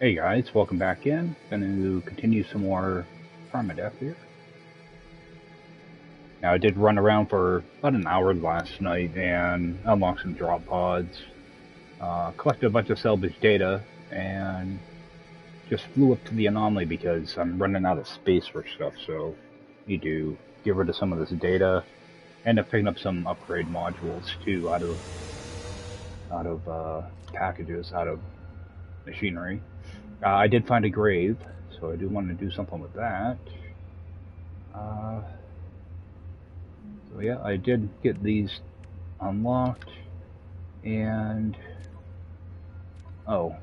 Hey guys, welcome back in. Going to continue some more Permadeath here. Now I did run around for about an hour last night and unlocked some drop pods, collected a bunch of salvage data, and just flew up to the anomaly because I'm running out of space for stuff, so need to get rid of some of this data. End up picking up some upgrade modules too out of packages, out of machinery. I did find a grave, so I do want to do something with that. Uh, so yeah, I did get these unlocked, and oh,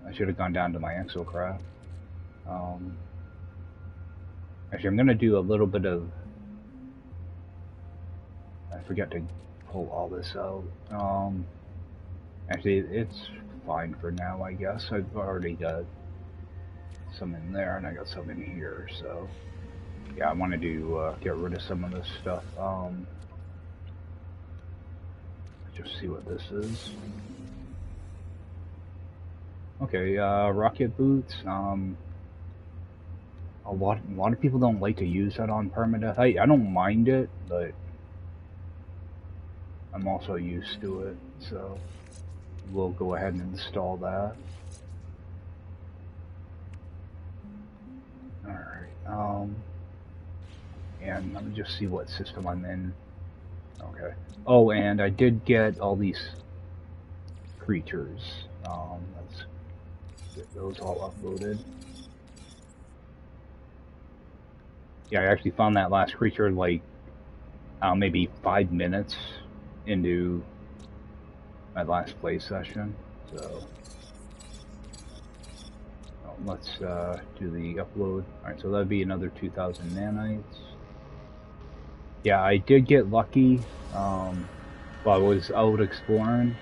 I should have gone down to my exocraft. Um, Actually, I'm gonna do a little bit of. I forgot to pull all this out. Actually, it's fine for now, I guess. I've already got some in there, and I got some in here, so yeah, I wanted to get rid of some of this stuff. Just see what this is. Okay, rocket boots. A lot of people don't like to use that on permadeath. I don't mind it, but I'm also used to it, so we'll go ahead and install that. All right. And let me just see what system I'm in. Okay. Oh, and I did get all these creatures. Let's get those all uploaded. Yeah, I actually found that last creature like maybe 5 minutes into my last play session. So let's do the upload. Alright, so that'd be another 2,000 nanites. Yeah, I did get lucky while I was out exploring.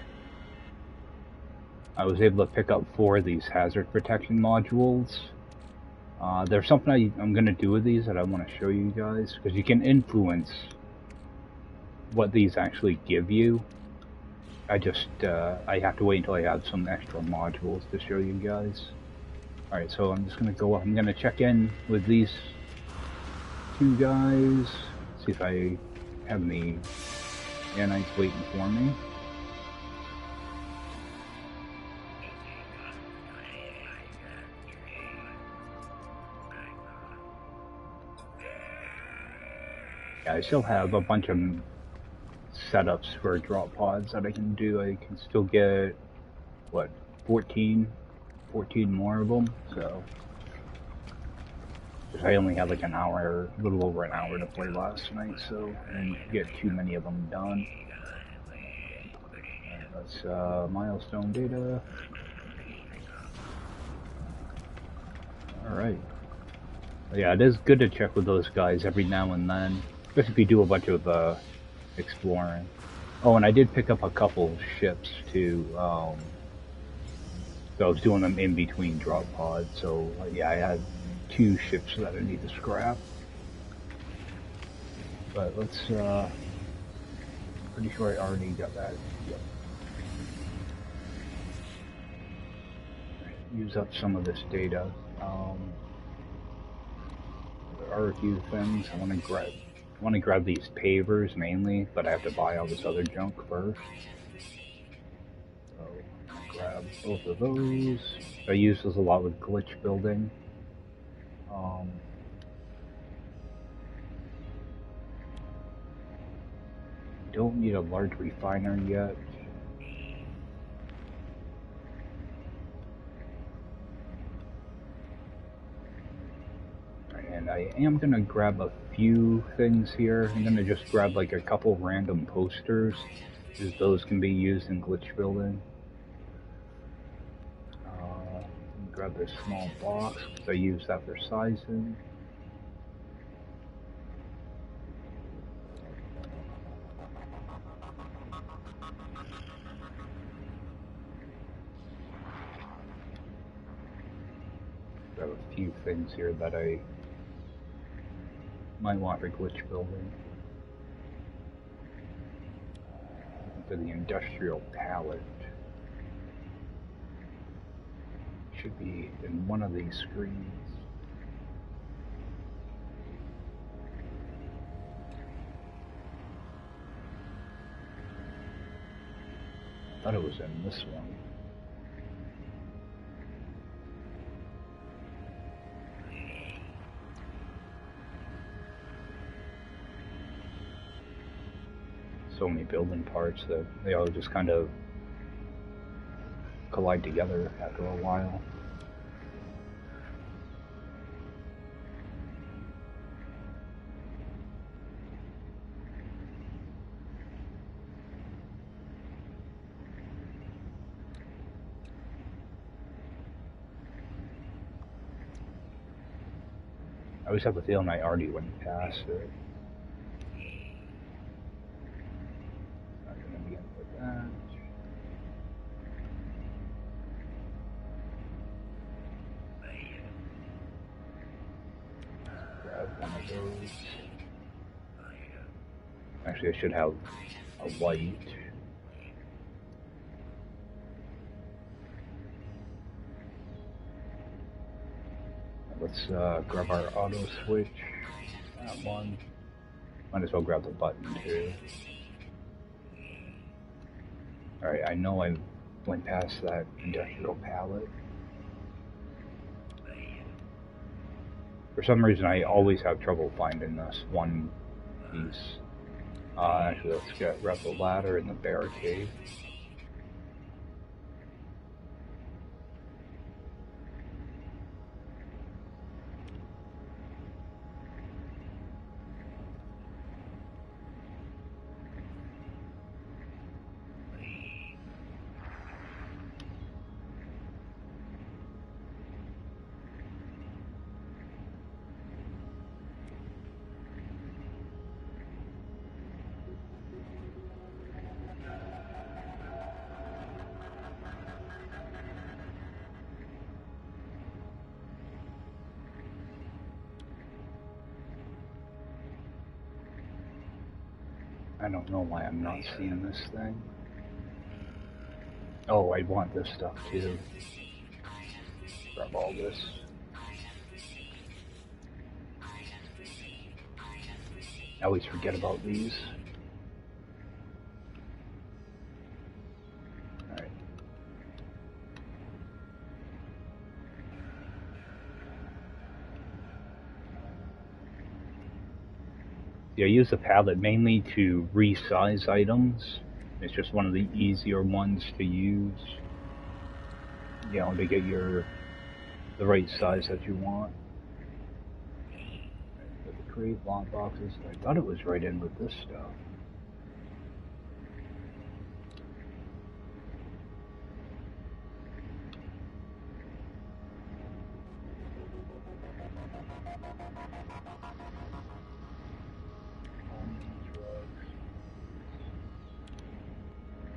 I was able to pick up 4 of these hazard protection modules. There's something I'm going to do with these that I want to show you guys, because you can influence what these actually give you. I have to wait until I have some extra modules to show you guys. Alright, so I'm just going to go up. I'm going to check in with these 2 guys, see if I have any nanites waiting for me. Yeah, I still have a bunch of setups for drop pods that I can do. I can still get, what, 14 more of them, so I only had like an hour, a little over an hour to play last night, so I didn't get too many of them done. That's milestone data. Alright. Yeah, it is good to check with those guys every now and then, especially if you do a bunch of exploring. Oh, and I did pick up a couple ships too. So I was doing them in between drop pods, so yeah, I had 2 ships that I need to scrap. But let's, pretty sure I already got that. Yep. Use up some of this data. There are a few things I want to grab. I want to grab these pavers mainly, but I have to buy all this other junk first. So grab both of those. I use this a lot with glitch building. Don't need a large refiner yet. And I am going to grab a few things here. I'm going to just grab like a couple random posters, because those can be used in glitch building. Grab this small box, because I use that for sizing. Grab a few things here that I might want for glitch building. For the industrial pallet. should be in one of these screens. I thought it was in this one. So many building parts that they all just kind of collide together after a while. I always have a feeling I already went past it. Not gonna begin with that. Grab one of those. Actually, I should have a light. Let's grab our auto switch. That one. Might as well grab the button too. Alright, I know I went past that industrial pallet. For some reason, I always have trouble finding this one piece. Actually, let's grab the ladder and the barricade. I don't know why I'm not seeing this thing. Oh, I want this stuff too. Grab all this. I always forget about these. Alright. Yeah, I use the pallet mainly to resize items. It's just one of the easier ones to use. You know, to get the right size that you want. The crate, lock boxes. I thought it was right in with this stuff.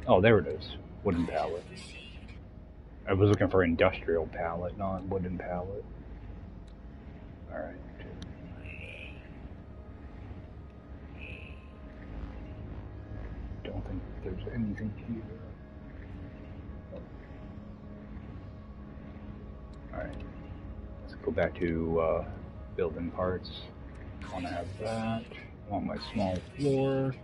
Oh, there it is. Wooden pallet. I was looking for industrial pallet, not wooden pallet. Alright. Don't think there's anything here. Alright. Let's go back to building parts. I want to have that. I want my small floor.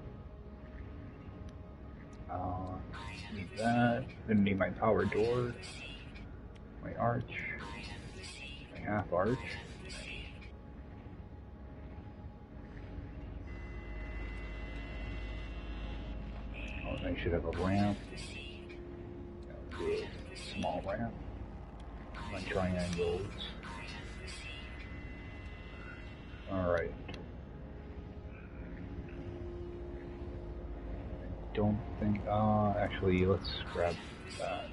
Need that. Then need my power door. My arch. My half arch. Oh, and I should have a ramp. Do a small ramp. My triangles. Alright. Don't think, actually, let's grab that.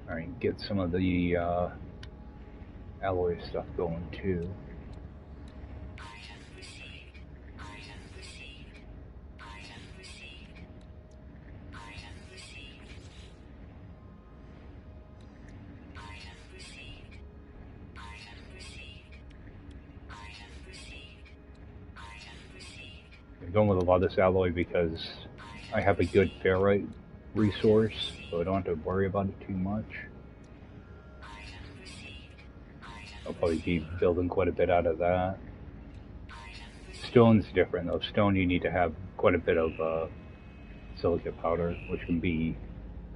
Alright, get some of the alloy stuff going too. I'm going with a lot of this alloy because I have a good ferrite resource, so I don't have to worry about it too much. I'll probably be building quite a bit out of that. Stone's different though. Stone you need to have quite a bit of silica powder, which can be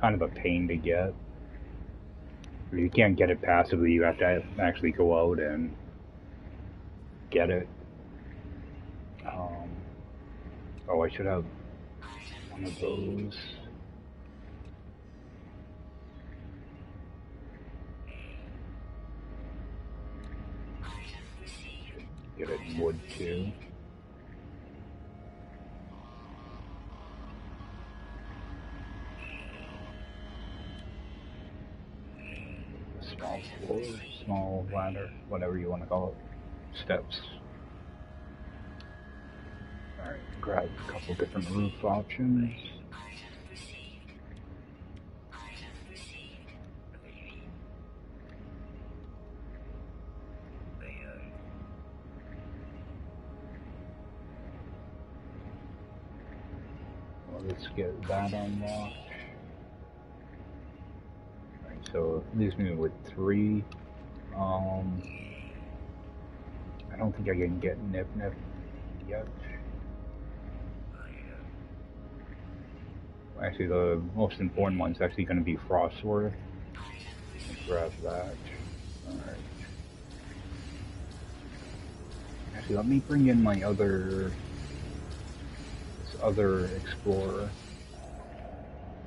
kind of a pain to get. You can't get it passively, you have to actually go out and get it. Oh, I should have one of those. Get it in wood too. Small floor, small ladder, whatever you want to call it. Steps. Alright, grab a couple different roof options. Well, let's get that unlocked. Alright, so it leaves me with 3. I don't think I can get Nip yet. Actually, the most important one's actually going to be Frostworth. Grab that. Alright. Actually, let me bring in my this other explorer.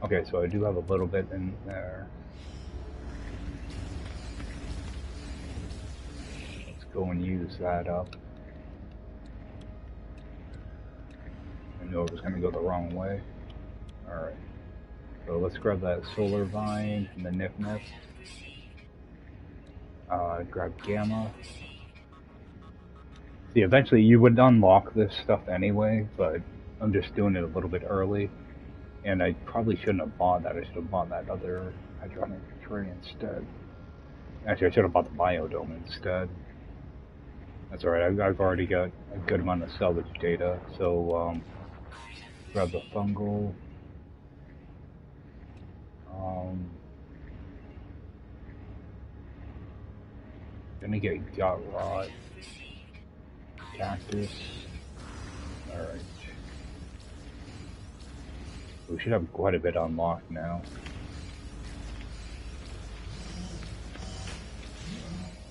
Okay, so I do have a little bit in there. Let's go and use that up. I knew it was going to go the wrong way. Alright, so let's grab that solar vine and the Nip. Grab Gamma. See, eventually you would unlock this stuff anyway, but I'm just doing it a little bit early. And I probably shouldn't have bought that. I should have bought that other hydronic tray instead. Actually, I should have bought the biodome instead. That's alright, I've already got a good amount of salvage data, so grab the fungal. Gonna get gut rot, cactus. Alright. We should have quite a bit unlocked now.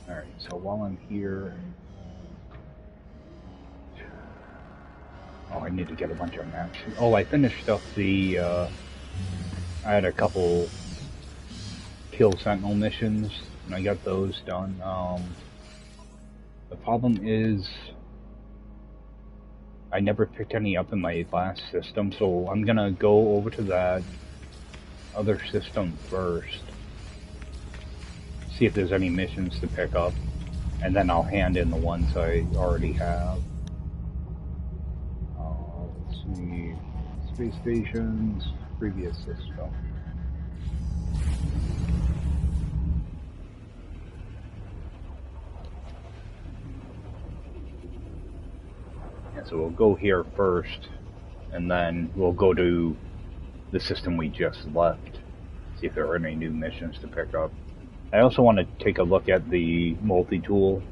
Alright, so while I'm here... Oh, I need to get a bunch of maps. Oh, I finished up the... I had a couple kill sentinel missions, and I got those done. The problem is... I never picked any up in my last system, so I'm gonna go over to that other system first. See if there's any missions to pick up, and then I'll hand in the ones I already have. Let's see, space stations, previous system. Yeah, so we'll go here first, and then we'll go to the system we just left, see if there are any new missions to pick up. I also want to take a look at the multi-tool,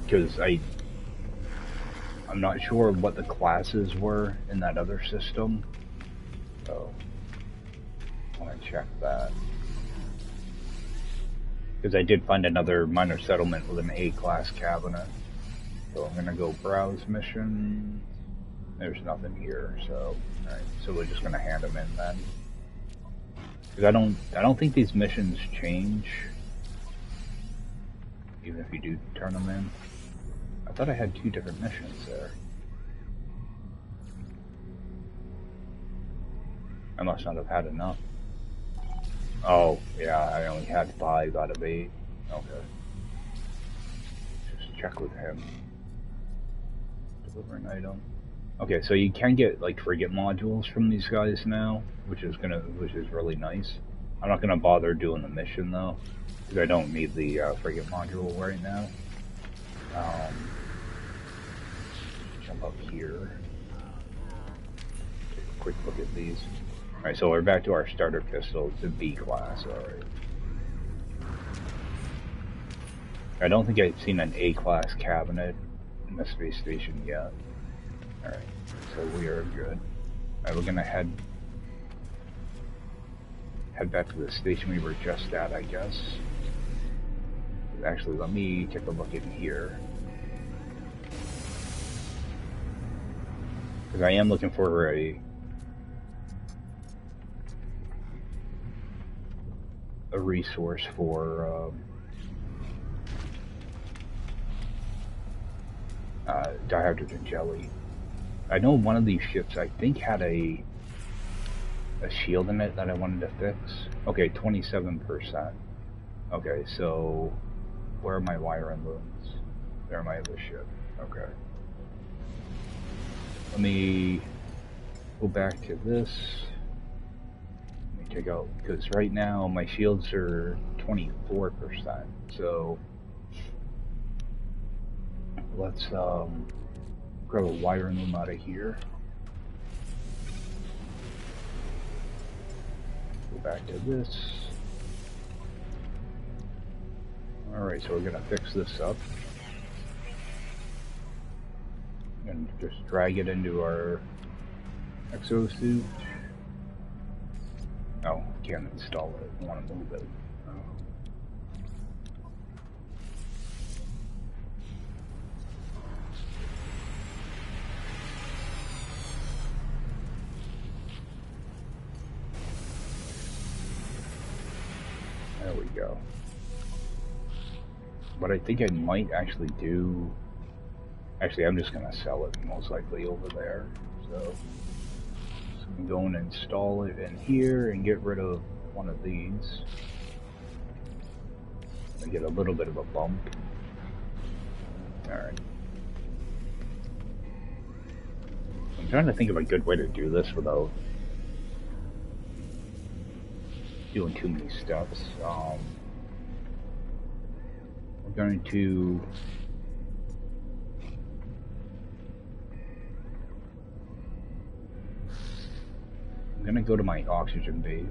because I'm not sure what the classes were in that other system, so I want to check that. Because I did find another minor settlement with an A-class cabinet, so I'm going to go browse mission. There's nothing here, so alright, so we're just going to hand them in then. Because I don't think these missions change, even if you do turn them in. I thought I had 2 different missions there. I must not have had enough. Oh, yeah, I only had 5 out of 8. Okay. Just check with him. Deliver an item. Okay, so you can get like frigate modules from these guys now, which is really nice. I'm not gonna bother doing the mission though, because I don't need the frigate module right now. Jump up here. quick look at these. Alright, so we're back to our starter pistol. It's a B class, alright. I don't think I've seen an A class cabinet in the space station yet. Alright, so we are good. Alright, we're gonna head back to the station we were just at, I guess. Actually, let me take a look in here. Because I am looking for a resource for dihydrogen jelly. I know one of these ships, I think, had a shield in it that I wanted to fix. Okay, 27%. Okay, so where are my wiring looms? There are my other ship. Okay. Let me go back to this. Let me take out, because right now my shields are 24%. So let's grab a wiring loom out of here. Go back to this. Alright, so we're gonna fix this up. And just drag it into our exosuit. Oh, can't install it. I want to move it. Oh. There we go. What I think I might actually do... Actually, I'm just going to sell it most likely over there. So I'm going to install it in here and get rid of one of these. I get a little bit of a bump. Alright. I'm trying to think of a good way to do this without doing too many steps. We're going to... I'm gonna go to my oxygen bay.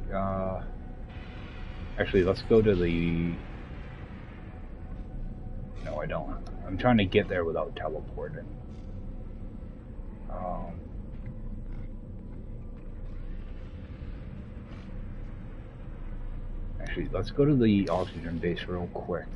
Actually, let's go to the... No, I don't. I'm trying to get there without teleporting. Actually, let's go to the oxygen base real quick.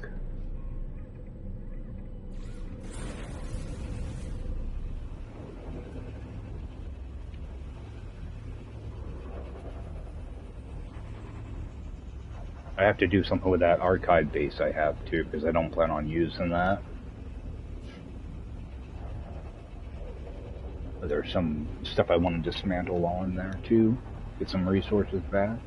I have to do something with that archive base I have too, because I don't plan on using that. But there's some stuff I want to dismantle while in there too, get some resources back.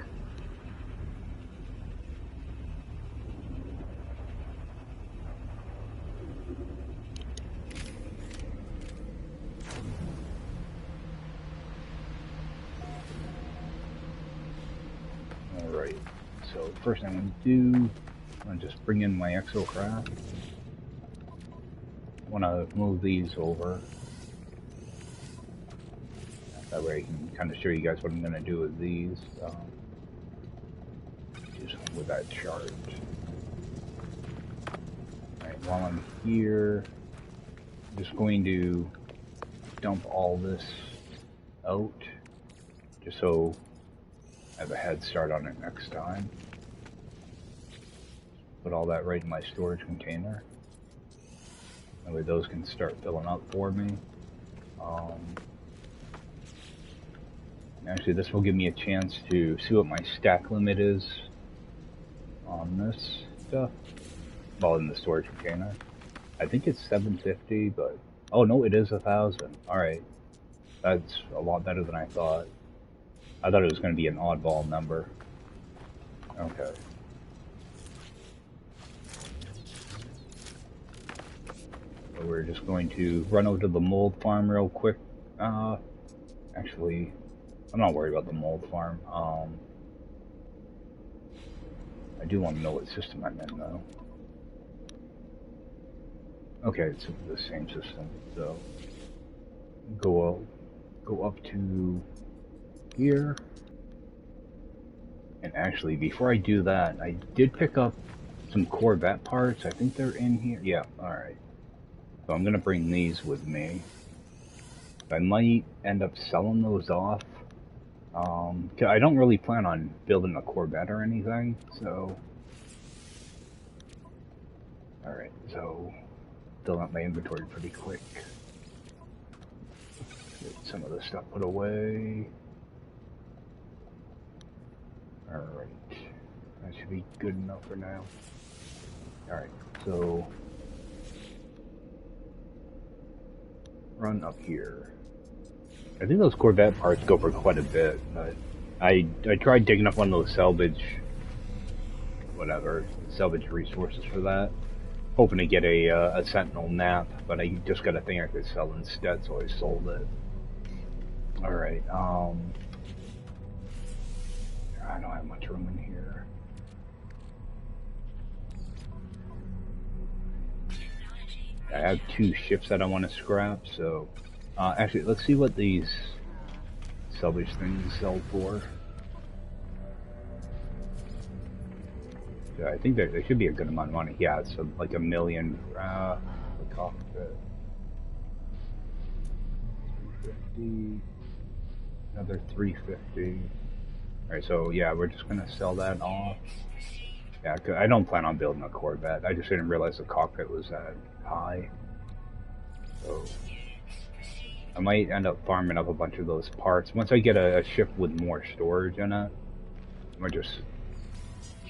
Alright. So first thing I'm going to do, I'm going to just bring in my exocraft. I want to move these over. That way I can kind of show you guys what I'm going to do with these. Just with that charge. Alright, while I'm here, I'm just going to dump all this out, just so I have a head start on it next time. Put all that right in my storage container. That way those can start filling up for me. Actually, this will give me a chance to see what my stack limit is on this stuff. Well, in the storage container. I think it's 750, but... Oh no, it is 1,000. Alright. That's a lot better than I thought. I thought it was going to be an oddball number. Okay. So we're just going to run over to the mold farm real quick. Actually, I'm not worried about the mold farm. I do want to know what system I'm in though. Okay, it's the same system. So go up to here. And actually, before I do that, I did pick up some Corvette parts. I think they're in here. Yeah, alright. So I'm gonna bring these with me. I might end up selling those off. 'Cause I don't really plan on building a Corvette or anything, so... Alright, so... Fill out my inventory pretty quick. Get some of this stuff put away. Alright. That should be good enough for now. Alright, so... Run up here. I think those Corvette parts go for quite a bit, but I tried digging up one of those salvage resources for that, hoping to get a Sentinel nap, but I just got a thing I could sell instead, so I sold it. Alright, I don't have much room in here. I have 2 ships that I want to scrap, so... actually, let's see what these salvage things sell for. Yeah, I think there should be a good amount of money. Yeah, it's like $1 million for the cockpit. 350, another 350. Alright, so yeah, we're just gonna sell that off. Yeah, 'cause I don't plan on building a Corvette. I just didn't realize the cockpit was that high. So I might end up farming up a bunch of those parts. Once I get a ship with more storage in it, I might just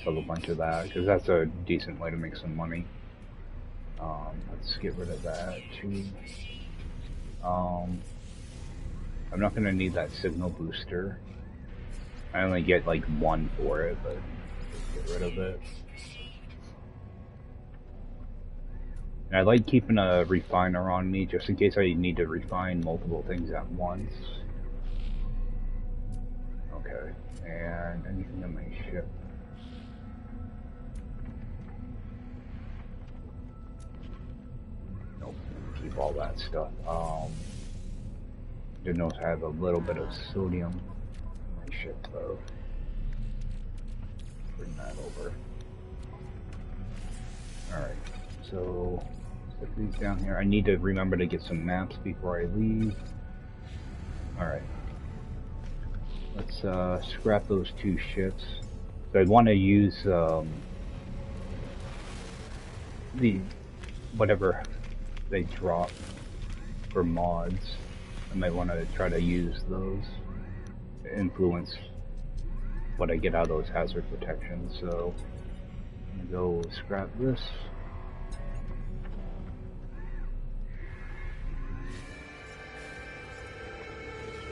sell a bunch of that, because that's a decent way to make some money. Let's get rid of that too. I'm not going to need that signal booster. I only get like 1 for it, but let's get rid of it. And I like keeping a refiner on me, just in case I need to refine multiple things at once. Okay, and anything on my ship? Nope, keep all that stuff. Did notice I have a little bit of sodium on my ship though. Bring that over. Alright, so... put these down here. I need to remember to get some maps before I leave. Alright. Let's scrap those 2 ships. So I'd want to use the whatever they drop for mods. I might want to try to use those to influence what I get out of those hazard protections. So I'm gonna go scrap this.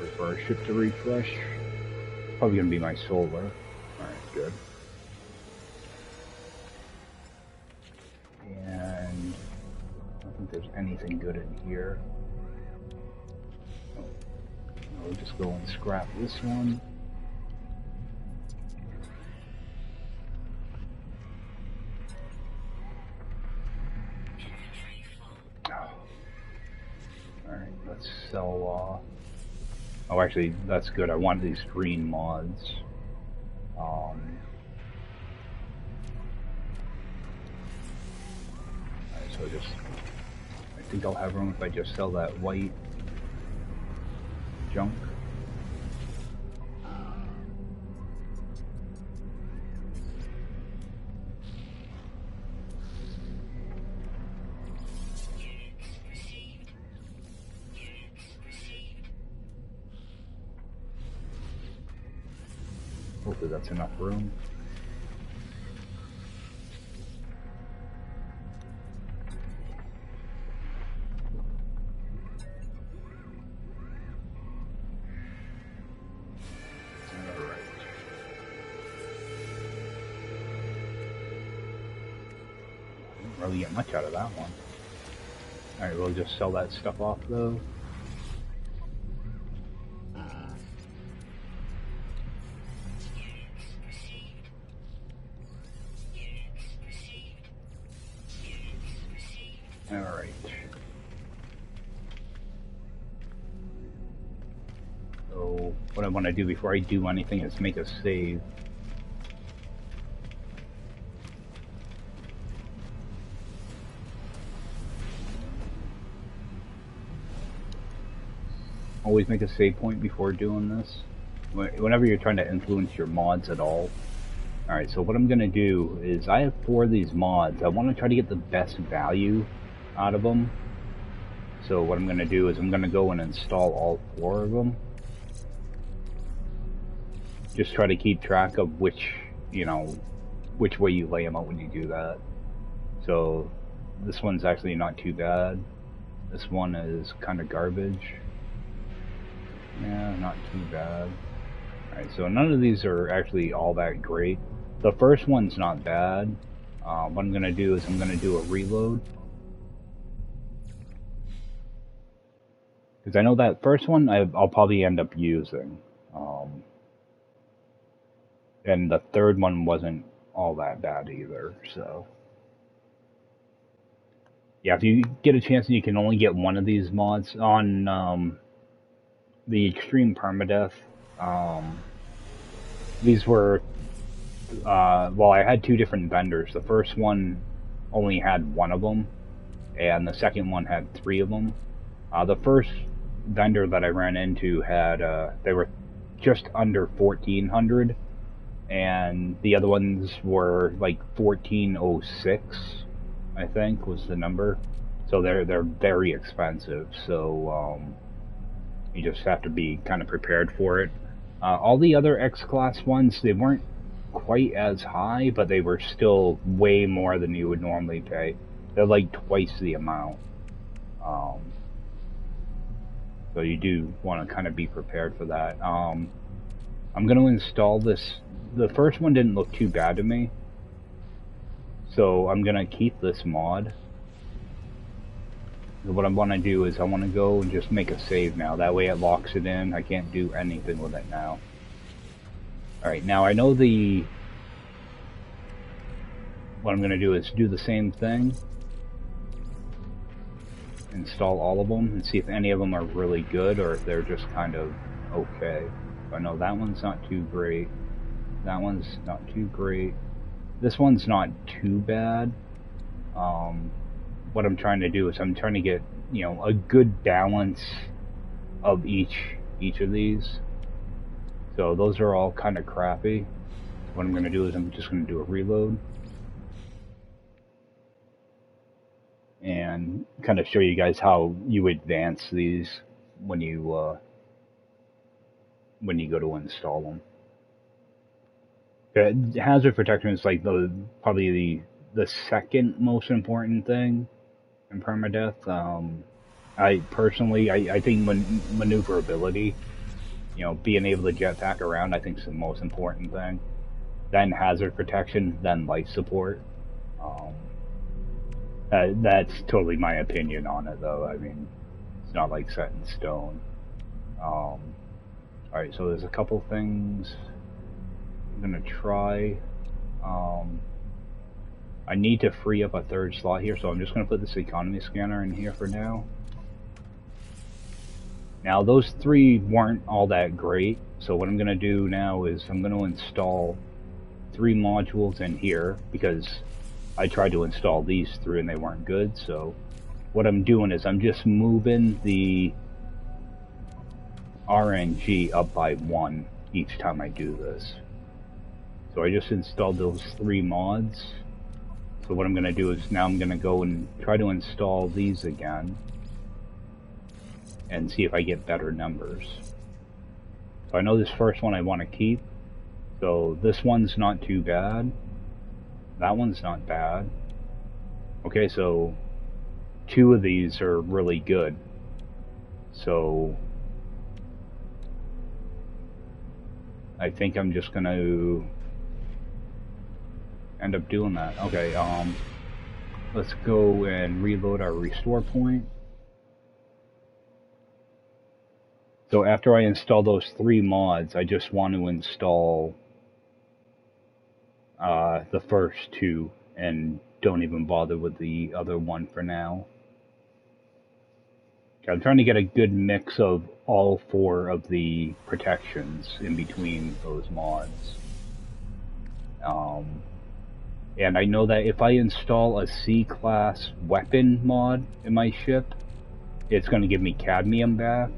Wait for our ship to refresh. Probably gonna be my solar. Alright, good. And I don't think there's anything good in here. Oh, we'll just go and scrap this one. Alright, let's sell off. Oh, actually, that's good. I want these green mods. Alright, so I think I'll have room if I just sell that white junk. Hopefully that's enough room. Alright. Didn't really get much out of that one. Alright, we'll just sell that stuff off though. Alright. So So what I want to do before I do anything is make a save. Always make a save point before doing this, whenever you're trying to influence your mods at all. Alright, so what I'm going to do is, I have 4 of these mods. I want to try to get the best value out of them. So what I'm going to do is I'm going to go and install all 4 of them. Just try to keep track of which way you lay them out when you do that. So this one's actually not too bad. This one is kind of garbage. Yeah, not too bad. Alright, so none of these are actually all that great. The first one's not bad. What I'm going to do is I'm going to do a reload. Because I know that first one I'll probably end up using. And the third one wasn't all that bad either, so. Yeah, if you get a chance and you can only get one of these mods on the Extreme Permadeath, these were, well, I had 2 different vendors. The first one only had 1 of them, and the second one had 3 of them. The first vendor that I ran into had, they were just under 1400, and the other ones were like 1406, I think was the number. So they're very expensive. So you just have to be kind of prepared for it. All the other X-Class ones, they weren't quite as high, but they were still way more than you would normally pay. They're like twice the amount. So you do want to kind of be prepared for that. I'm going to install this. The first one didn't look too bad to me, so I'm going to keep this mod. What I want to do is I want to go and just make a save now. That way it locks it in. I can't do anything with it now. Alright, now I know what I'm going to do is do the same thing. Install all of them and see if any of them are really good or if they're just kind of okay. I know that one's not too great. That one's not too great. This one's not too bad. What I'm trying to do is I'm trying to get, a good balance of each of these. So those are all kind of crappy. What I'm going to do is I'm just going to do a reload. And kind of show you guys how you advance these when you go to install them. The hazard protection is like probably the second most important thing in Permadeath. I personally, I think maneuverability, being able to jetpack around, I think is the most important thing. Then hazard protection, then life support. That's totally my opinion on it, though. I mean, it's not like set in stone. Alright, so there's a couple things I'm gonna try. I need to free up a 3rd slot here, so I'm just gonna put this economy scanner in here for now. Now, those 3 weren't all that great, so what I'm gonna do now is I'm gonna install 3 modules in here, because I tried to install these 3 and they weren't good. So what I'm doing is I'm just moving the RNG up by 1 each time I do this. So I just installed those 3 mods. So what I'm going to do is now I'm going to go and try to install these again and see if I get better numbers. So I know this first one I want to keep. So this one's not too bad. That one's not bad. Okay, so 2 of these are really good. So I think I'm just gonna end up doing that. Okay, let's go and reload our restore point. So after I install those 3 mods, I just want to install the first 2 and don't even bother with the other one for now. I'm trying to get a good mix of all 4 of the protections in between those mods. And I know that if I install a C-class weapon mod in my ship, it's going to give me cadmium back.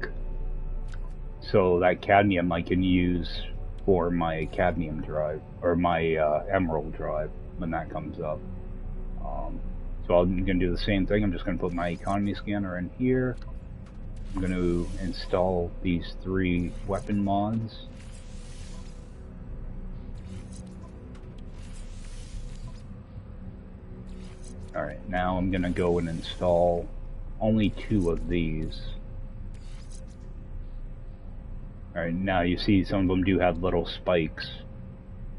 So that cadmium I can use for my cadmium drive, or my emerald drive when that comes up. So I'm going to do the same thing. I'm just going to put my economy scanner in here. I'm going to install these 3 weapon mods. Alright, now I'm going to go and install only 2 of these. Alright, now you see some of them do have little spikes.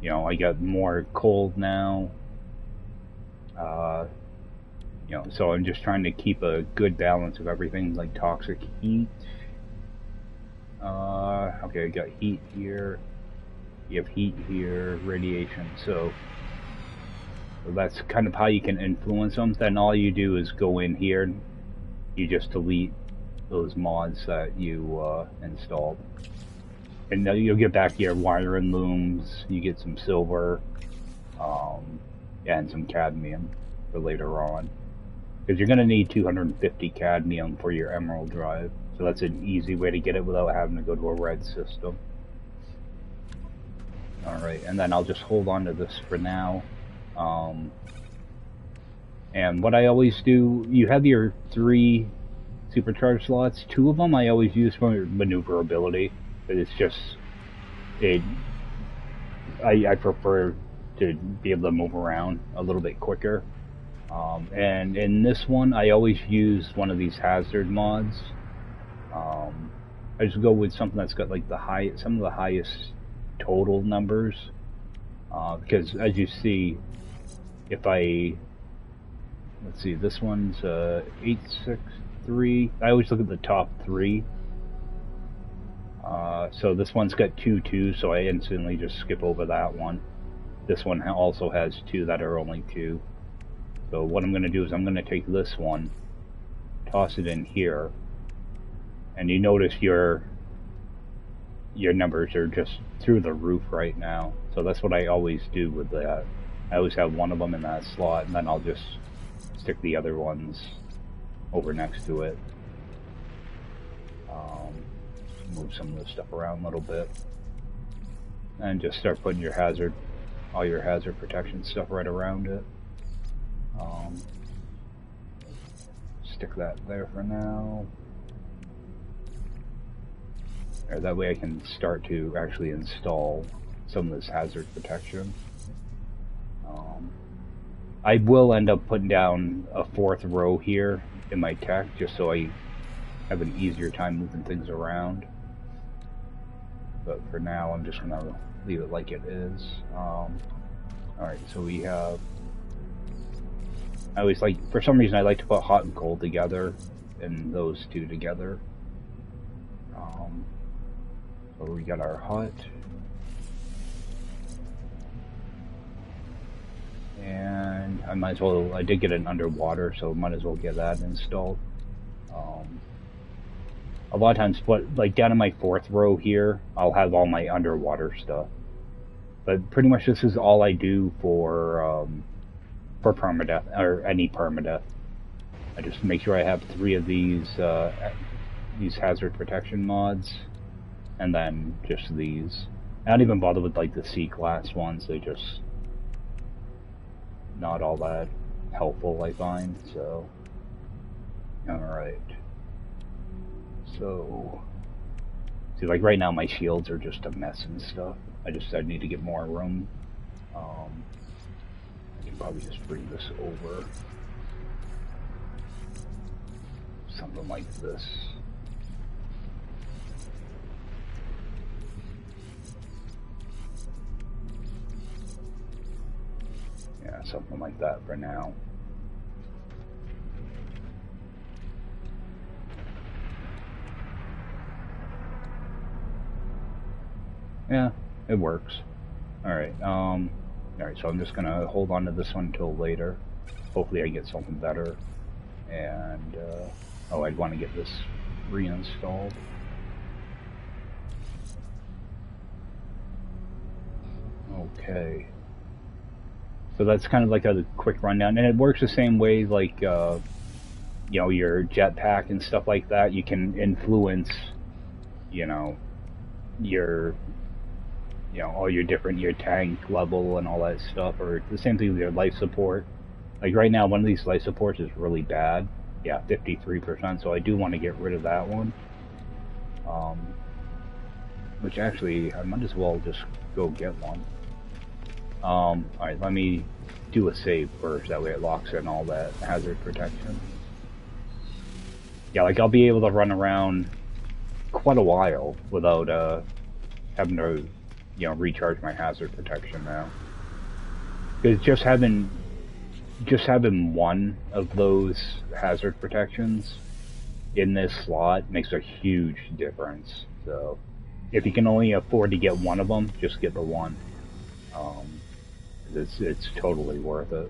You know, I got more cold now. You know, so I'm just trying to keep a good balance of everything, like toxic heat. Okay, I got heat here. You have heat here, radiation. So that's kind of how you can influence them. Then all you do is go in here, you just delete those mods that you installed. And you'll get back your wire and looms, you get some silver, and some cadmium for later on. Because you're going to need 250 cadmium for your emerald drive. So that's an easy way to get it without having to go to a red system. Alright, and then I'll just hold on to this for now. And what I always do, you have your 3 supercharged slots. 2 of them I always use for maneuverability. It's just, I prefer to be able to move around a little bit quicker. And in this one, I always use one of these hazard mods. I just go with something that's got like some of the highest total numbers. Because as you see, if let's see, this one's 863. I always look at the top 3. So this one's got 2 2, so I instantly just skip over that one. This one also has 2 that are only 2. So what I'm going to do is I'm going to take this one, toss it in here, and you notice your numbers are just through the roof right now. So that's what I always do with that. I always have one of them in that slot, and then I'll just stick the other ones over next to it. Move some of this stuff around a little bit, and just start putting your all your hazard protection stuff right around it. Stick that there for now. Or that way I can start to actually install some of this hazard protection. I will end up putting down a 4th row here in my tech, just so I have an easier time moving things around. But for now, I'm just gonna leave it like it is. Alright, so we have, I always like, for some reason I like to put hot and cold together, and those 2 together. So we got our hot, and I might as well, I did get it underwater, so might as well get that installed. A lot of times, like down in my 4th row here, I'll have all my underwater stuff. But pretty much this is all I do for permadeath, or any permadeath. I just make sure I have 3 of these hazard protection mods, and then just these. I don't even bother with like the C-class ones, they just not all that helpful, I find, so. Alright. So, see, like right now my shields are just a mess and stuff. I need to get more room. I can probably just bring this over. Something like this. Yeah, something like that for now. Yeah, it works. Alright, alright, so I'm just gonna hold on to this one until later. Hopefully I get something better. And, Oh, I'd want to get this reinstalled. Okay. So that's kind of like a quick rundown, and it works the same way like, you know, your jetpack and stuff like that. You can influence, you know, your, you know, all your different, your tank level and all that stuff, or the same thing with your life support. Like right now, one of these life supports is really bad. Yeah, 53%, so I do want to get rid of that one. Which actually, I might as well just go get one. Alright, let me do a save first, that way it locks in all that hazard protection. Yeah, like I'll be able to run around quite a while without having to, you know, recharge my hazard protection now. Because just having one of those hazard protections in this slot makes a huge difference. So if you can only afford to get one of them, just get the one. It's totally worth it.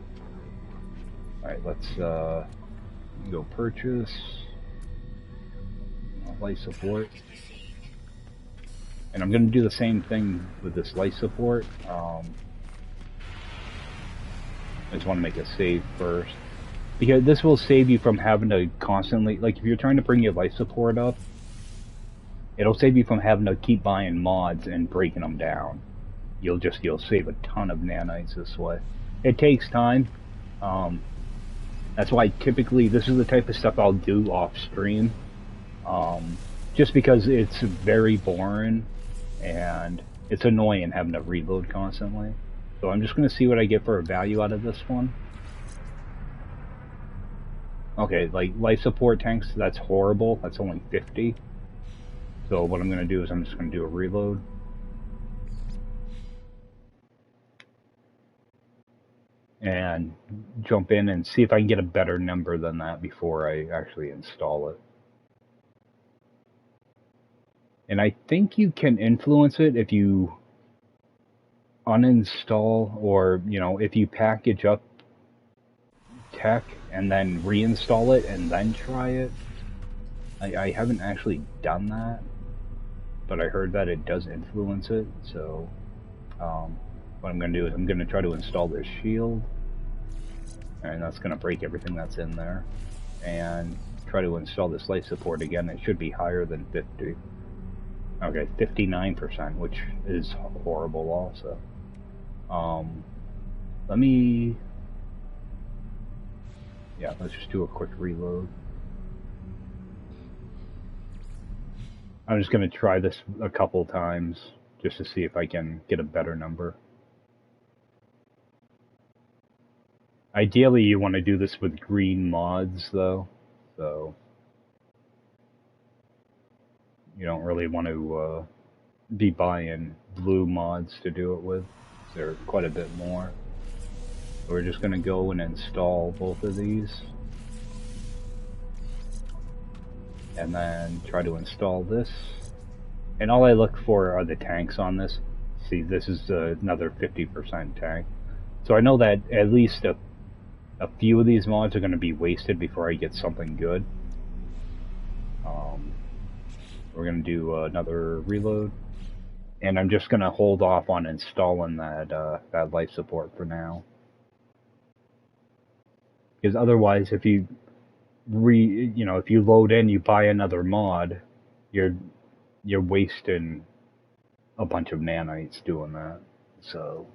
Alright, let's go purchase life support. And I'm going to do the same thing with this life support. I just want to make a save first. Because this will save you from having to constantly, like if you're trying to bring your life support up, it'll save you from having to keep buying mods and breaking them down. You'll save a ton of nanites this way. It takes time. That's why typically this is the type of stuff I'll do off stream. Just because it's very boring and it's annoying having to reload constantly. So I'm just going to see what I get for a value out of this one. Okay, like life support tanks, that's horrible. That's only 50. So what I'm going to do is I'm just going to do a reload. And jump in and see if I can get a better number than that before I actually install it. And I think you can influence it if you uninstall, or, you know, if you package up tech and then reinstall it and then try it. I haven't actually done that, but I heard that it does influence it. So what I'm going to do is I'm going to try to install this shield, and that's going to break everything that's in there, and try to install this life support again. It should be higher than 50. Okay, 59%, which is horrible also. Let me... Yeah, let's just do a quick reload. I'm just going to try this a couple times just to see if I can get a better number. Ideally, you want to do this with green mods, though, so you don't really want to be buying blue mods to do it with. They're quite a bit more. So we're just going to go and install both of these, and then try to install this. And all I look for are the tanks on this. See, this is another 50% tank. So I know that at least a few of these mods are going to be wasted before I get something good. We're going to do another reload. And I'm just going to hold off on installing that life support for now. Because otherwise, if you if you load in, you buy another mod, you're wasting a bunch of nanites doing that. So,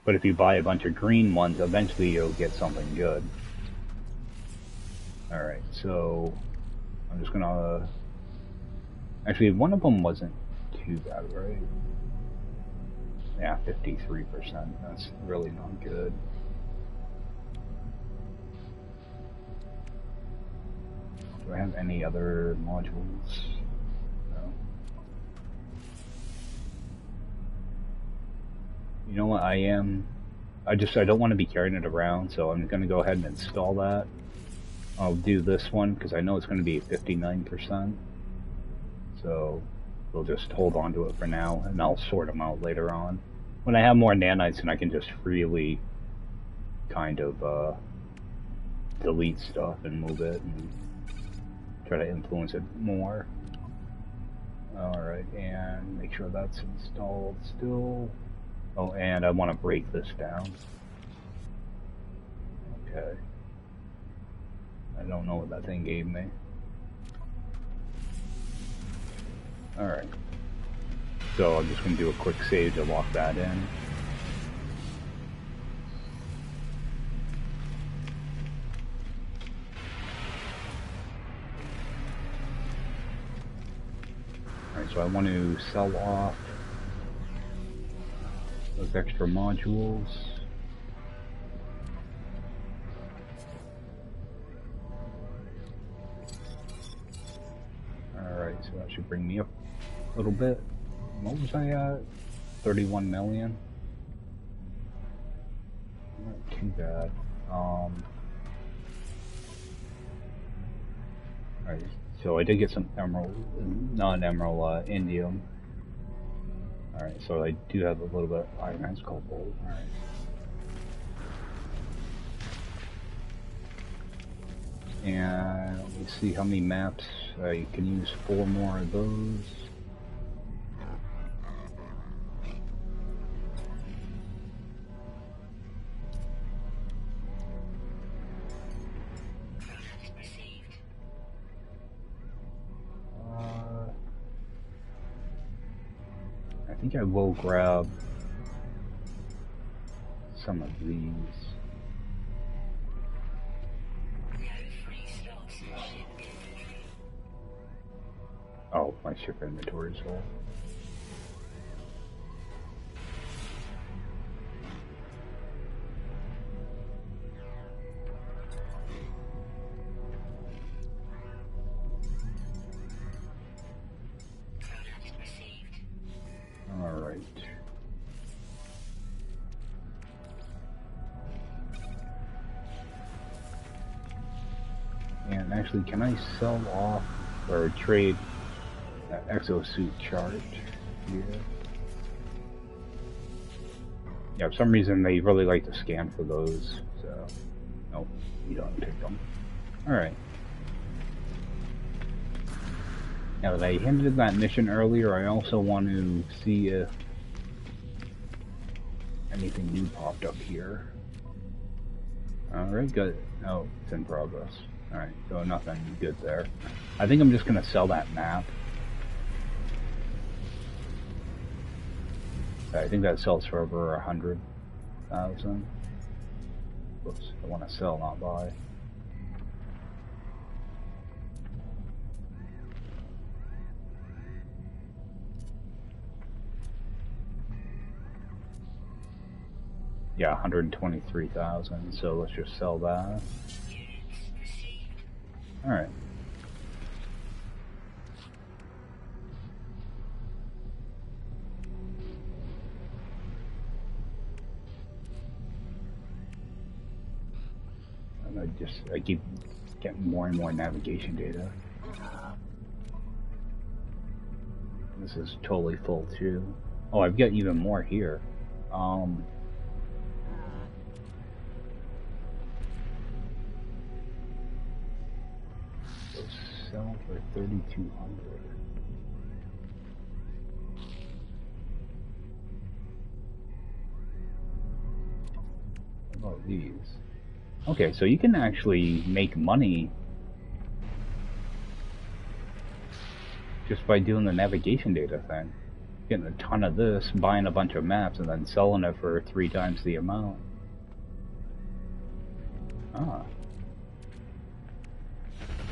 but if you buy a bunch of green ones, eventually you'll get something good. All right, so I'm just gonna. Actually, one of them wasn't too bad, right? Yeah, 53%. That's really not good. Do I have any other modules? No. You know what, I don't want to be carrying it around, so I'm going to go ahead and install that. I'll do this one, because I know it's going to be 59%. So, we'll just hold on to it for now, and I'll sort them out later on. When I have more nanites, and I can just freely kind of delete stuff and move it and try to influence it more. Alright, and make sure that's installed still. Oh, and I want to break this down. Okay. I don't know what that thing gave me. Alright. So I'm just going to do a quick save to lock that in. Alright, so I want to sell off those extra modules. Alright, so that should bring me up a little bit. What was I at? 31 million? Not too bad. Alright, so I did get some emerald, non-emerald indium. Alright, so I do have a little bit of iron called gold. Alright. And let me see how many maps. You can use 4 more of those. I think I will grab some of these. Oh, my ship inventory is full. Alright. And actually, can I sell off or trade that exosuit chart here? Yeah, for some reason they really like to scan for those, so nope, you don't take them. Alright. Now that I hinted that mission earlier, I also want to see if anything new popped up here. Alright, good. Oh, it's in progress. Alright, so nothing good there. I think I'm just going to sell that map. I think that sells for over 100,000. Whoops, I want to sell, not buy. Yeah, 123,000, so let's just sell that. Alright. And I keep getting more and more navigation data. This is totally full too. Oh, I've got even more here. Sell for 3,200. What about these? Okay, so you can actually make money just by doing the navigation data thing. Getting a ton of this, buying a bunch of maps, and then selling it for 3 times the amount. Ah.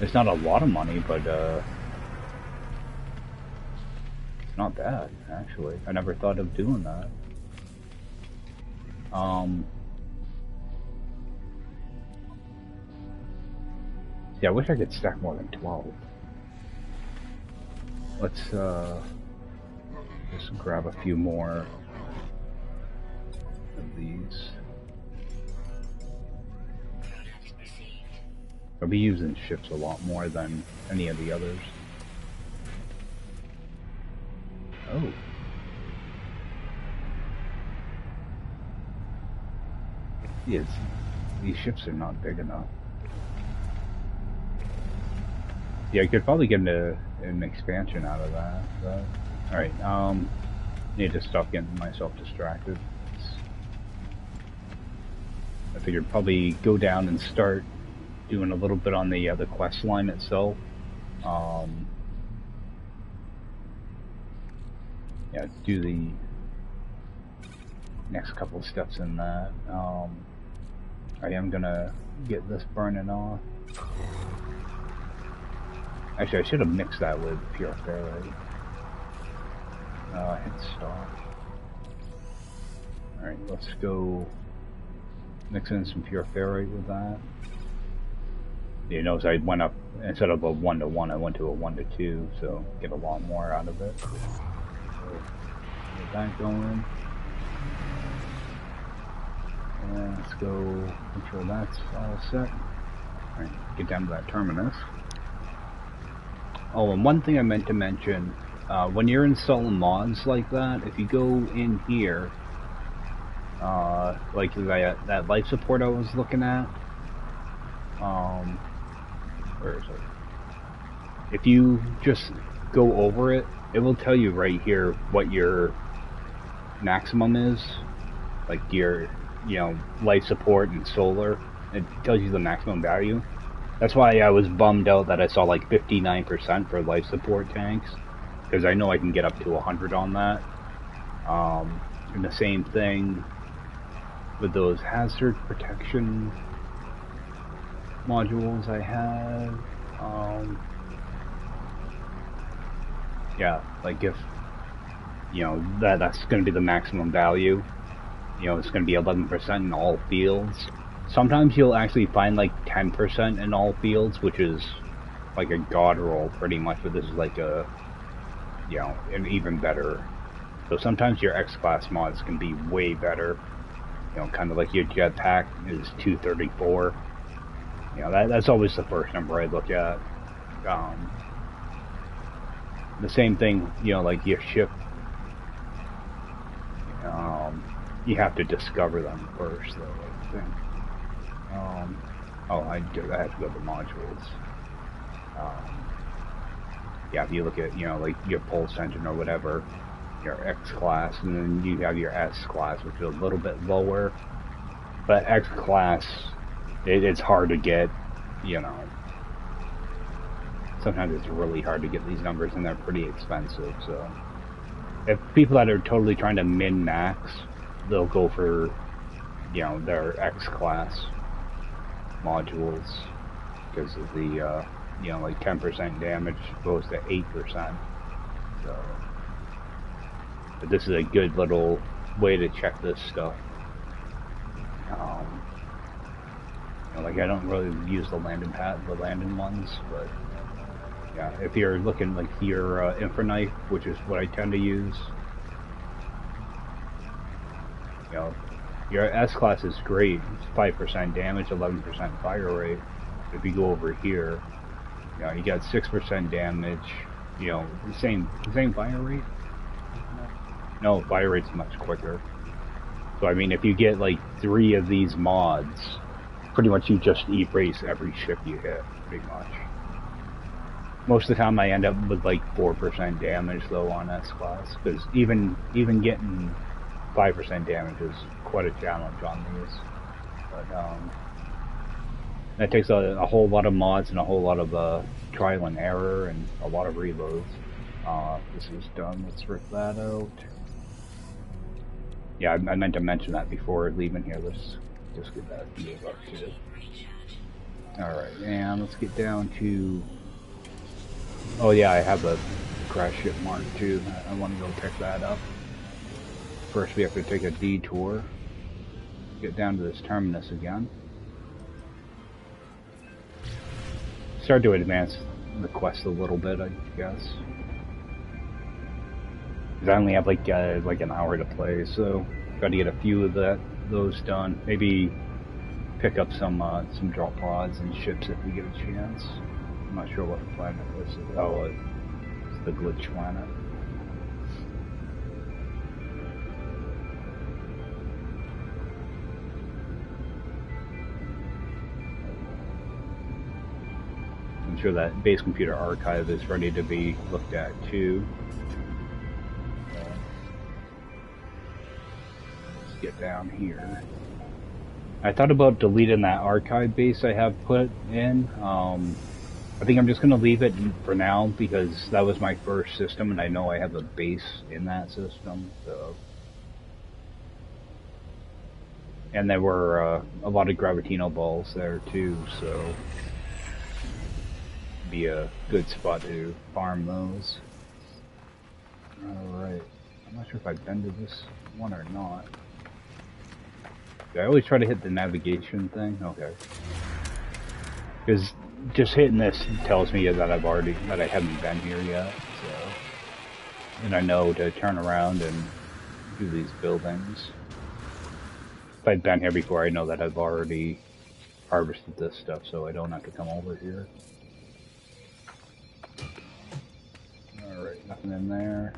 It's not a lot of money, but it's not bad, actually. I never thought of doing that. Yeah, I wish I could stack more than 12. Let's just grab a few more of these. I'll be using ships a lot more than any of the others. Oh. Yes, these ships are not big enough. Yeah, I could probably get an expansion out of that. But, all right. Need to stop getting myself distracted. I figured probably go down and start doing a little bit on the quest line itself. Yeah, do the next couple steps in that. I am gonna get this burning off. Actually, I should have mixed that with pure ferrite. Hit stop. Alright, let's go mix in some pure ferrite with that. You notice I went up, instead of a 1-to-1, I went to a 1-to-2, so get a lot more out of it. So, get that going. And let's go make sure that's all set. Alright, get down to that terminus. Oh, and one thing I meant to mention, when you're installing mods like that, if you go in here, like that life support I was looking at, where is it? If you just go over it, it will tell you right here what your maximum is, like your, life support and solar. It tells you the maximum value. That's why I was bummed out that I saw like 59% for life support tanks, because I know I can get up to 100 on that. And the same thing with those hazard protection modules I have. Yeah, like if that's going to be the maximum value. It's going to be 11% in all fields. Sometimes you'll actually find like 10% in all fields, which is like a god roll pretty much, but this is like a, an even better. So sometimes your X-Class mods can be way better. Kind of like your jetpack is 234. That's always the first number I look at. The same thing, like your ship, you have to discover them first, though, I think. I have to go to modules. Yeah, if you look at, like your pulse engine or whatever, your X-Class, and then you have your S-Class, which is a little bit lower. But X-Class, it's hard to get, sometimes it's really hard to get these numbers, and they're pretty expensive, so. If people that are totally trying to min-max, they'll go for, their X-Class modules, because of the, like 10% damage goes to 8%, so. But this is a good little way to check this stuff. Like I don't really use the landing ones, but yeah, if you're looking like your infra knife, which is what I tend to use, your S-Class is great. It's 5% damage, 11% fire rate. If you go over here, you got 6% damage. The same fire rate. No, fire rate's much quicker. So I mean, if you get like 3 of these mods, pretty much you just erase every ship you hit, pretty much. Most of the time I end up with like 4% damage though on S-Class, because even getting 5% damage is quite a challenge on these. But that takes a whole lot of mods and a whole lot of trial and error and a lot of reloads. This is done. Let's rip that out. Yeah, I meant to mention that before leaving here. Let's just get that move up too. Alright, and let's get down to... Oh yeah, I have a crash ship mark too. I want to go pick that up. First we have to take a detour. Get down to this terminus again. Start to advance the quest a little bit, I guess. Because I only have like an hour to play, so got to get a few of those done. Maybe pick up some drop pods and ships if we get a chance. I'm not sure what planet this is. Oh, it's the glitch planet. I'm sure that base computer archive is ready to be looked at too. Let's get down here. I thought about deleting that archive base I have put in. I think I'm just going to leave it for now because that was my first system and I know I have a base in that system. So. And there were a lot of Gravitino balls there too, so be a good spot to farm those. Alright, I'm not sure if I've been to this one or not. I always try to hit the navigation thing. Okay. Because just hitting this tells me that I haven't been here yet, so. And I know to turn around and do these buildings. If I've been here before, I know that I've already harvested this stuff, so I don't have to come over here. Alright, nothing in there.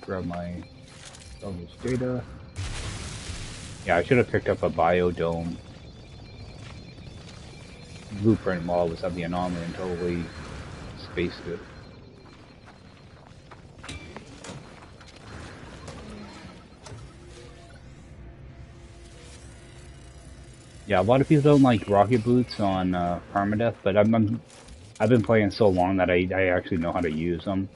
Grab all this data. Yeah, I should have picked up a biodome blueprint while I was at the anomaly and totally spaced it. Yeah, a lot of people don't like rocket boots on Permadeath, but I've been playing so long that I actually know how to use them.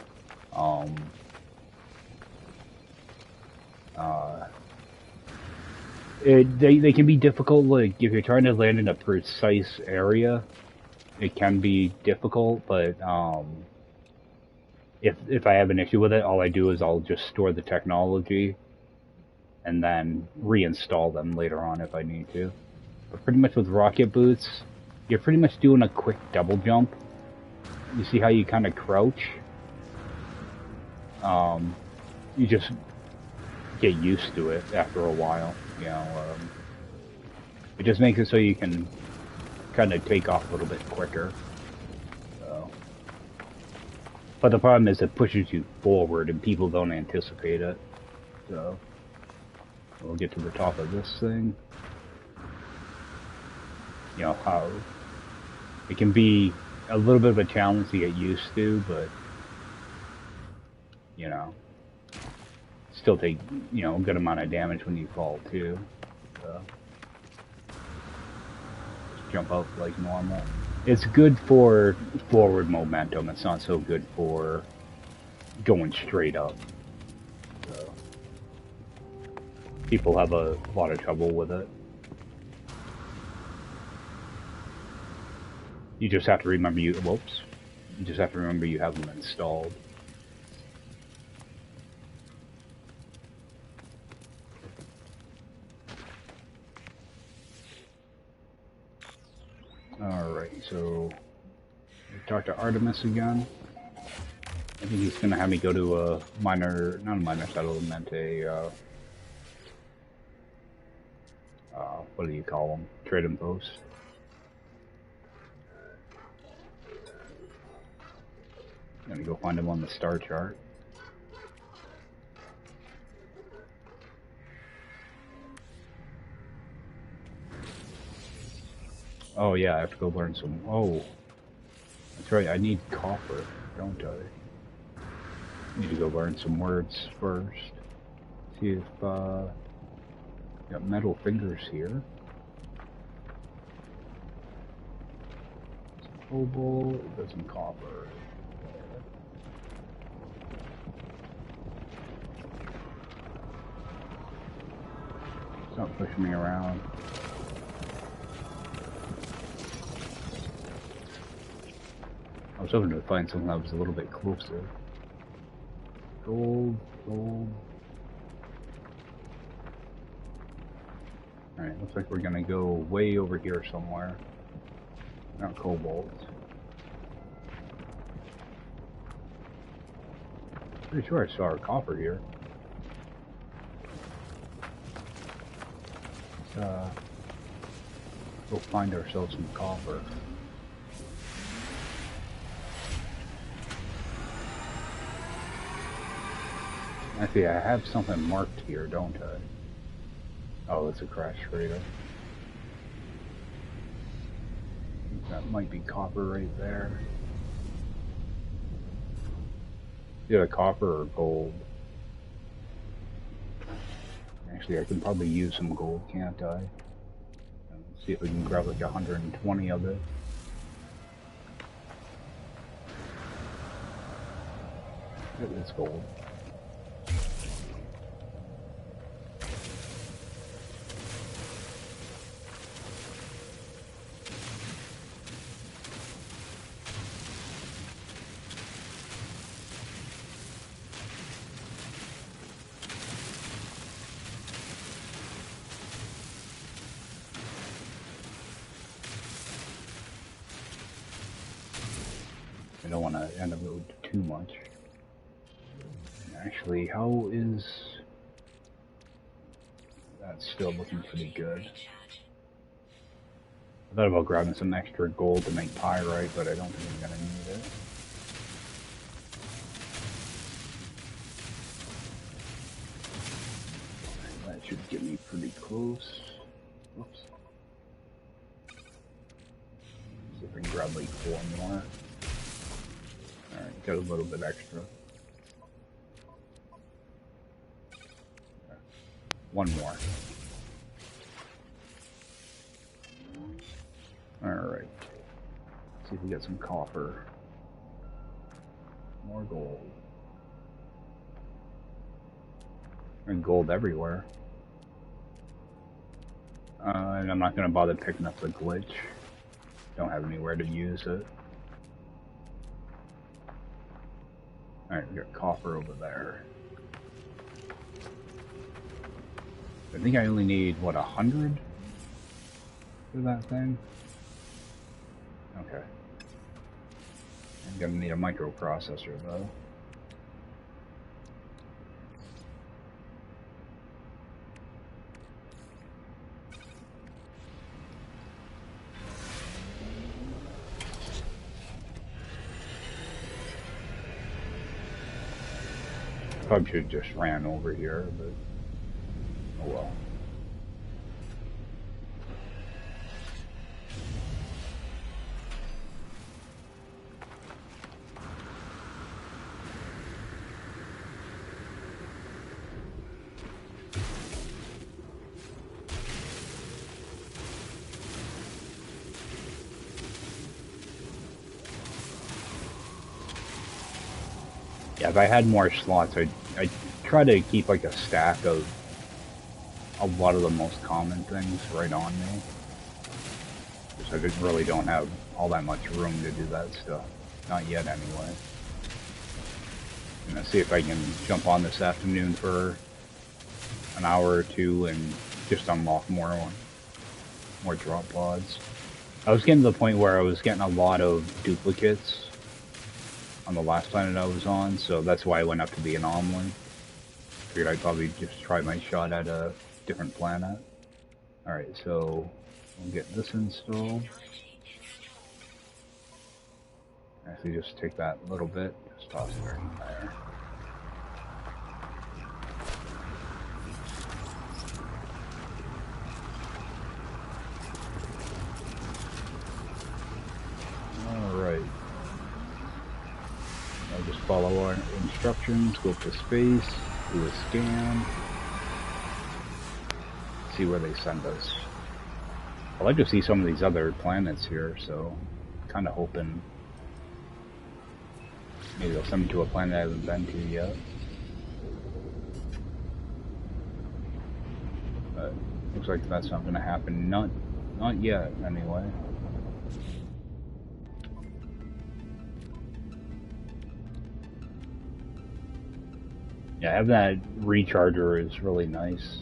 They can be difficult. Like if you're trying to land in a precise area, it can be difficult. But if I have an issue with it, all I do is I'll just store the technology and then reinstall them later on if I need to. But pretty much with rocket boots, you're pretty much doing a quick double jump. You see how you kind of crouch? You just get used to it after a while, you know. It just makes it so you can kind of take off a little bit quicker. So. But the problem is it pushes you forward and people don't anticipate it. So we'll get to the top of this thing. You know, how it can be a little bit of a challenge to get used to, but, you know, still take, you know, a good amount of damage when you fall, too. So, just jump out like normal. It's good for forward momentum. It's not so good for going straight up. So, people have a lot of trouble with it. You just have to remember you just have to remember you have them installed. Alright, so talk to Artemis again. I think he's gonna have me go to a minor, not a minor settlement, what do you call them? Trading post. Gonna go find him on the star chart. Oh yeah, I have to go learn some. Oh, that's right. I need copper, don't I? Need to go learn some words first. See if got metal fingers here. Some cobalt, got some copper. Stop pushing me around. I was hoping to find something that was a little bit closer. Gold, gold. Alright, looks like we're gonna go way over here somewhere. Not cobalt. Pretty sure I saw a copper here. Go find ourselves some copper. Actually, I have something marked here, don't I? Oh, it's a crash freighter. That That might be copper right there. Either copper or gold. Actually, I can probably use some gold, can't I? Let's see if we can grab like 120 of it. It's gold. I don't want to end up with too much. Actually, how is that still looking pretty good? I thought about grabbing some extra gold to make pyrite, but I don't think I'm gonna need it. That should get me pretty close. Oops. See if I can grab like 4 more. Alright, got a little bit extra. 1 more. Alright. See if we get some copper. More gold. And gold everywhere. And I'm not going to bother picking up the glitch. Don't have anywhere to use it. Alright, we got copper over there. I think I only need, what, 100 for that thing? Okay. I'm gonna need a microprocessor, though. Probably should have just ran over here, but oh well. Yeah, if I had more slots, I'd try to keep like a stack of a lot of the most common things right on me. Because I really don't have all that much room to do that stuff. Not yet, anyway. I'm gonna see if I can jump on this afternoon for an hour or two and just unlock more drop pods. I was getting to the point where I was getting a lot of duplicates on the last planet I was on, so that's why I went up to the anomaly. Figured I'd probably just try my shot at a different planet. Alright, so we'll get this installed. Actually, just take that little bit, just toss it right in there. Alright. I'll just follow our instructions, go up to space, do a scan, see where they send us. I'd like to see some of these other planets here, so kind of hoping maybe they'll send me to a planet I haven't been to yet. But looks like that's not going to happen. Not yet, anyway. Yeah, having that recharger is really nice.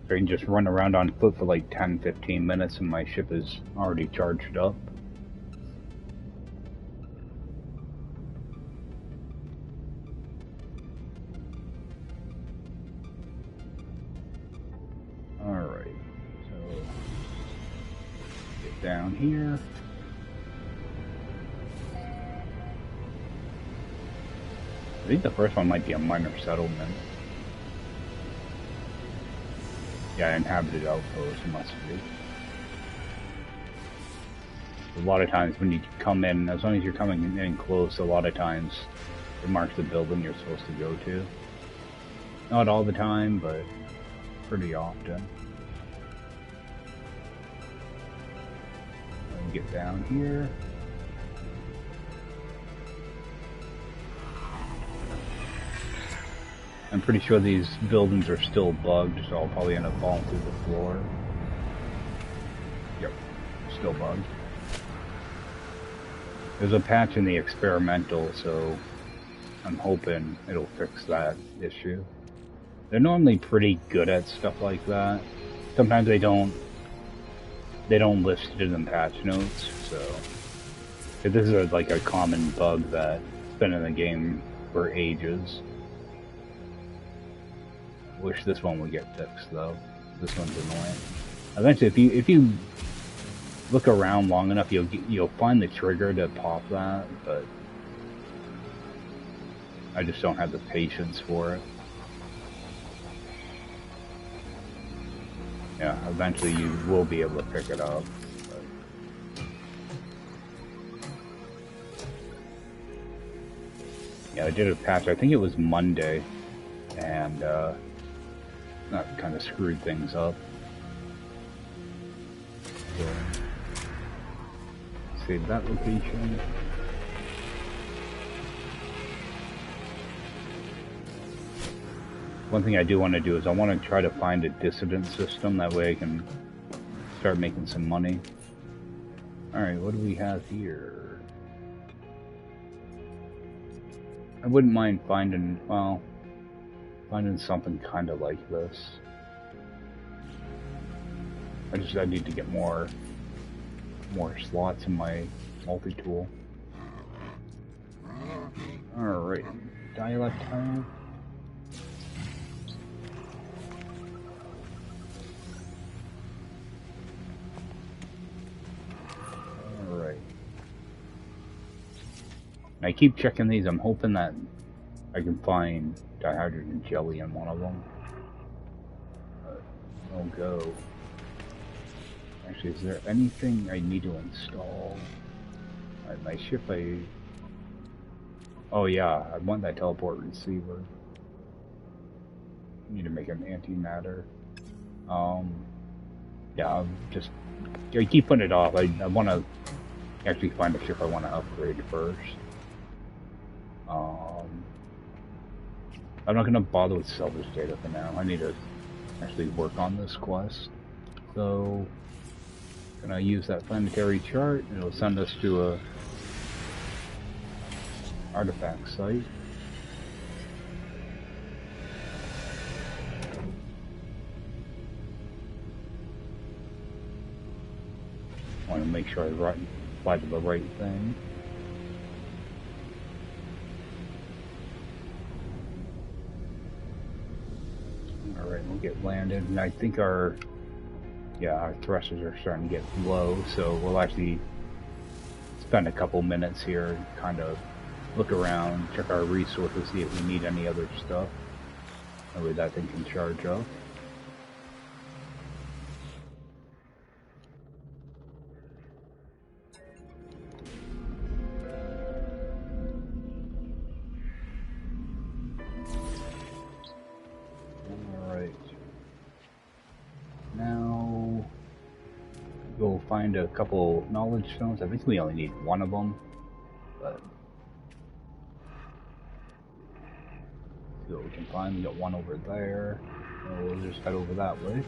I can just run around on foot for like 10-15 minutes and my ship is already charged up. Alright, so get down here. I think the first one might be a minor settlement. Yeah, inhabited outpost must be. A lot of times when you come in, as long as you're coming in close, a lot of times it marks the building you're supposed to go to. Not all the time, but pretty often. Let me get down here. I'm pretty sure these buildings are still bugged, so I'll probably end up falling through the floor. Yep, still bugged. There's a patch in the experimental, so I'm hoping it'll fix that issue. They're normally pretty good at stuff like that. Sometimes they don't list it in patch notes, so if this is like a common bug that's been in the game for ages. Wish this one would get fixed though. This one's annoying. Eventually, if you look around long enough, you'll find the trigger to pop that, but I just don't have the patience for it. Yeah, eventually you will be able to pick it up. But yeah, I did a patch. I think it was Monday, and that kind of screwed things up. So, save that location. One thing I do want to do is I want to try to find a dissident system, that way I can start making some money. Alright, what do we have here? I wouldn't mind finding, well, finding something kind of like this. I need to get more slots in my multi-tool. Alright, dialect tab. Alright. I keep checking these. I'm hoping that I can find dihydrogen jelly in one of them. I'll go. Actually, is there anything I need to install? My ship, oh yeah, I want that teleport receiver. I need to make an antimatter. Yeah, I keep putting it off. I want to actually find a ship I want to upgrade first. I'm not going to bother with salvage data for now. I need to actually work on this quest. So, gonna use that planetary chart, and it'll send us to a artifact site. I want to make sure I apply to the right thing. Alright, we'll get landed, and I think our thrusters are starting to get low, so we'll actually spend a couple minutes here and kind of look around, check our resources, see if we need any other stuff. That way that thing can charge up. Find a couple knowledge stones. I think we only need one of them, but see what we can find. We got one over there, so we'll just head over that way.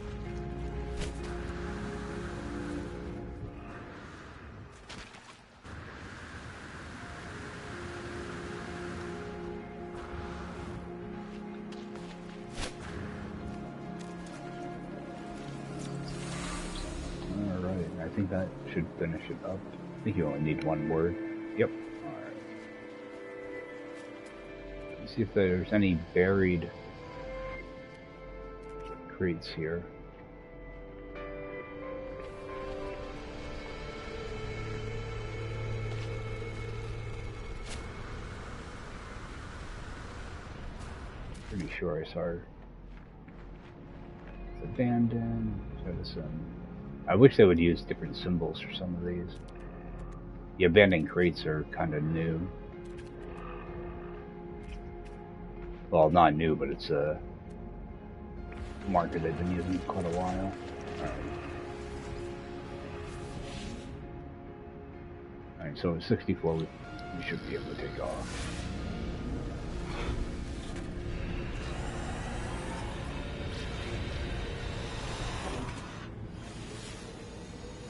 I think that should finish it up. I think you only need one word. Yep. Alright. Let's see if there's any buried crates here. Pretty sure I saw her. It's abandoned, citizen. I wish they would use different symbols for some of these. The abandoned crates are kind of new. Well, not new, but it's a marker they've been using for quite a while. Alright, so at 64 we should be able to take off.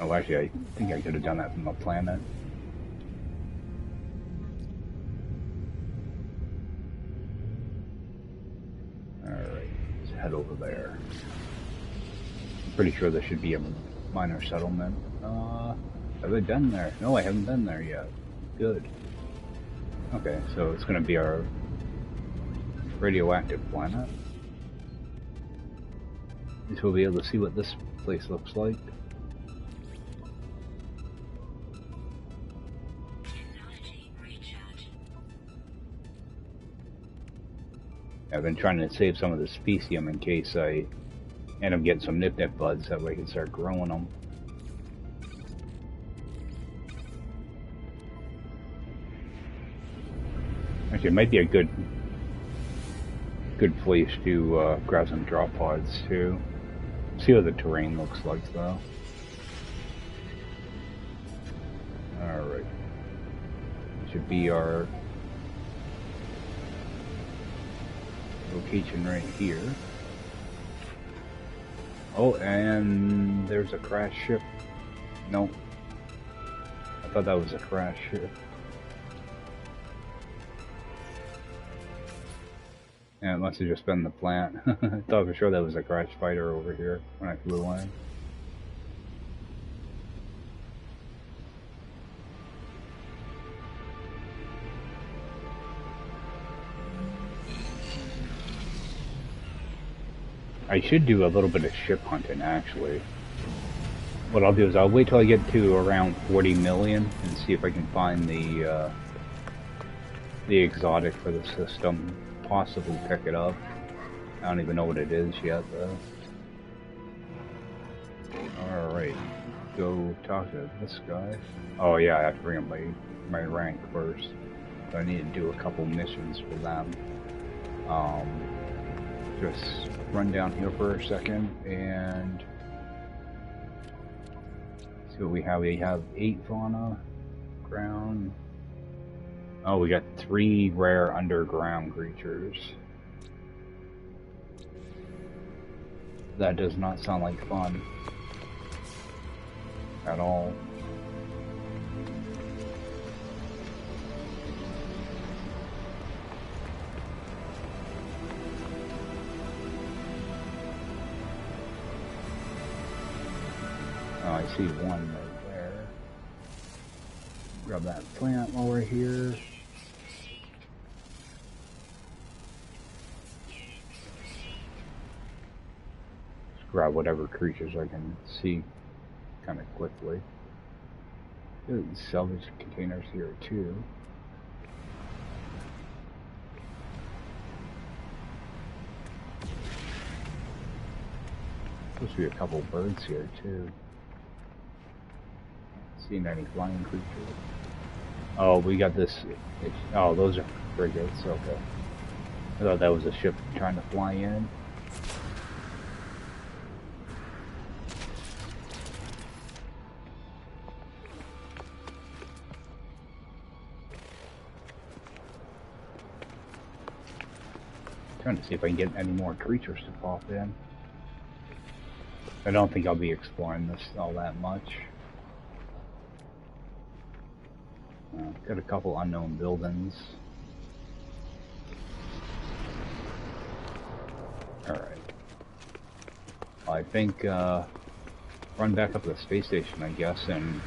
Oh, actually, I think I could have done that from the planet. Alright, let's head over there. I'm pretty sure there should be a minor settlement. Have I been there? No, I haven't been there yet. Good. Okay, so it's going to be our radioactive planet. At least we'll be able to see what this place looks like. I've been trying to save some of the specium in case I end up getting some nip-nip buds, that way I can start growing them. Actually, it might be a good place to grab some drop pods too. See what the terrain looks like though. Alright. Should be our location right here. Oh, and there's a crash ship. Nope. I thought that was a crash ship. Yeah, it must have just been the plant. I thought for sure that was a crash fighter over here when I flew in. I should do a little bit of ship hunting actually. What I'll do is I'll wait till I get to around 40 million and see if I can find the exotic for the system. Possibly pick it up. I don't even know what it is yet though. Alright, go talk to this guy. Oh yeah, I have to bring up my rank first. So I need to do a couple missions for them. Just run down here for a second and see what we have. We have 8 fauna, ground. Oh, we got 3 rare underground creatures. That does not sound like fun at all. Oh, I see one right there. Grab that plant while we're here. Grab whatever creatures I can see kind of quickly. There's salvage containers here too. Supposed to be a couple birds here too. Not seeing any flying creatures. Oh, we got this. Oh, those are frigates. Okay. I thought that was a ship trying to fly in. Trying to see if I can get any more creatures to pop in. I don't think I'll be exploring this all that much. Got a couple unknown buildings. Alright. I think run back up to the space station, I guess, and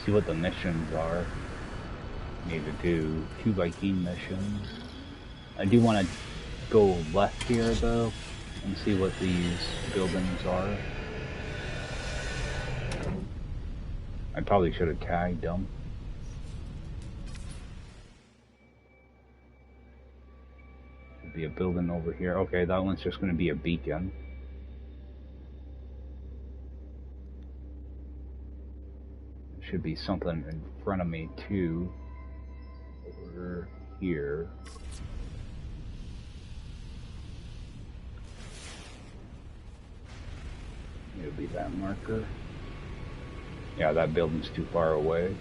see what the missions are. Need to do 2x team missions. I do want to go left here though and see what these buildings are. I probably should have tagged them. Could be a building over here. Okay, that one's just going to be a beacon. should be something in front of me too. Over here. It'll be that marker. Yeah, that building's too far away.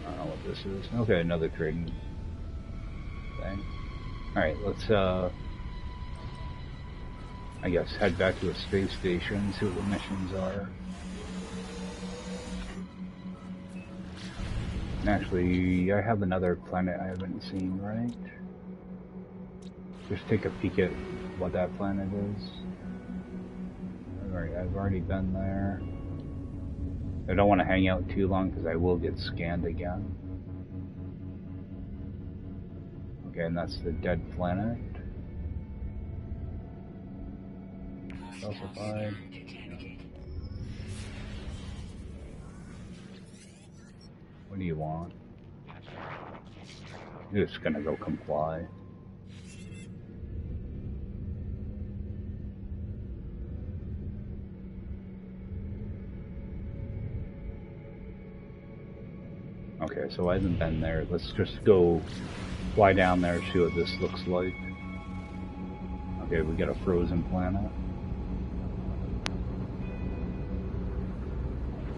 I don't know what this is. Okay, another trading thing. Alright, let's I guess head back to a space station, see what the missions are. Actually, I have another planet I haven't seen, right? Just take a peek at what that planet is. Alright, I've already been there. I don't want to hang out too long because I will get scanned again. Okay, and that's the dead planet. Specified. What do you want? You're just gonna go comply. Okay, so I haven't been there. Let's just go fly down there, see what this looks like. Okay, we got a frozen planet.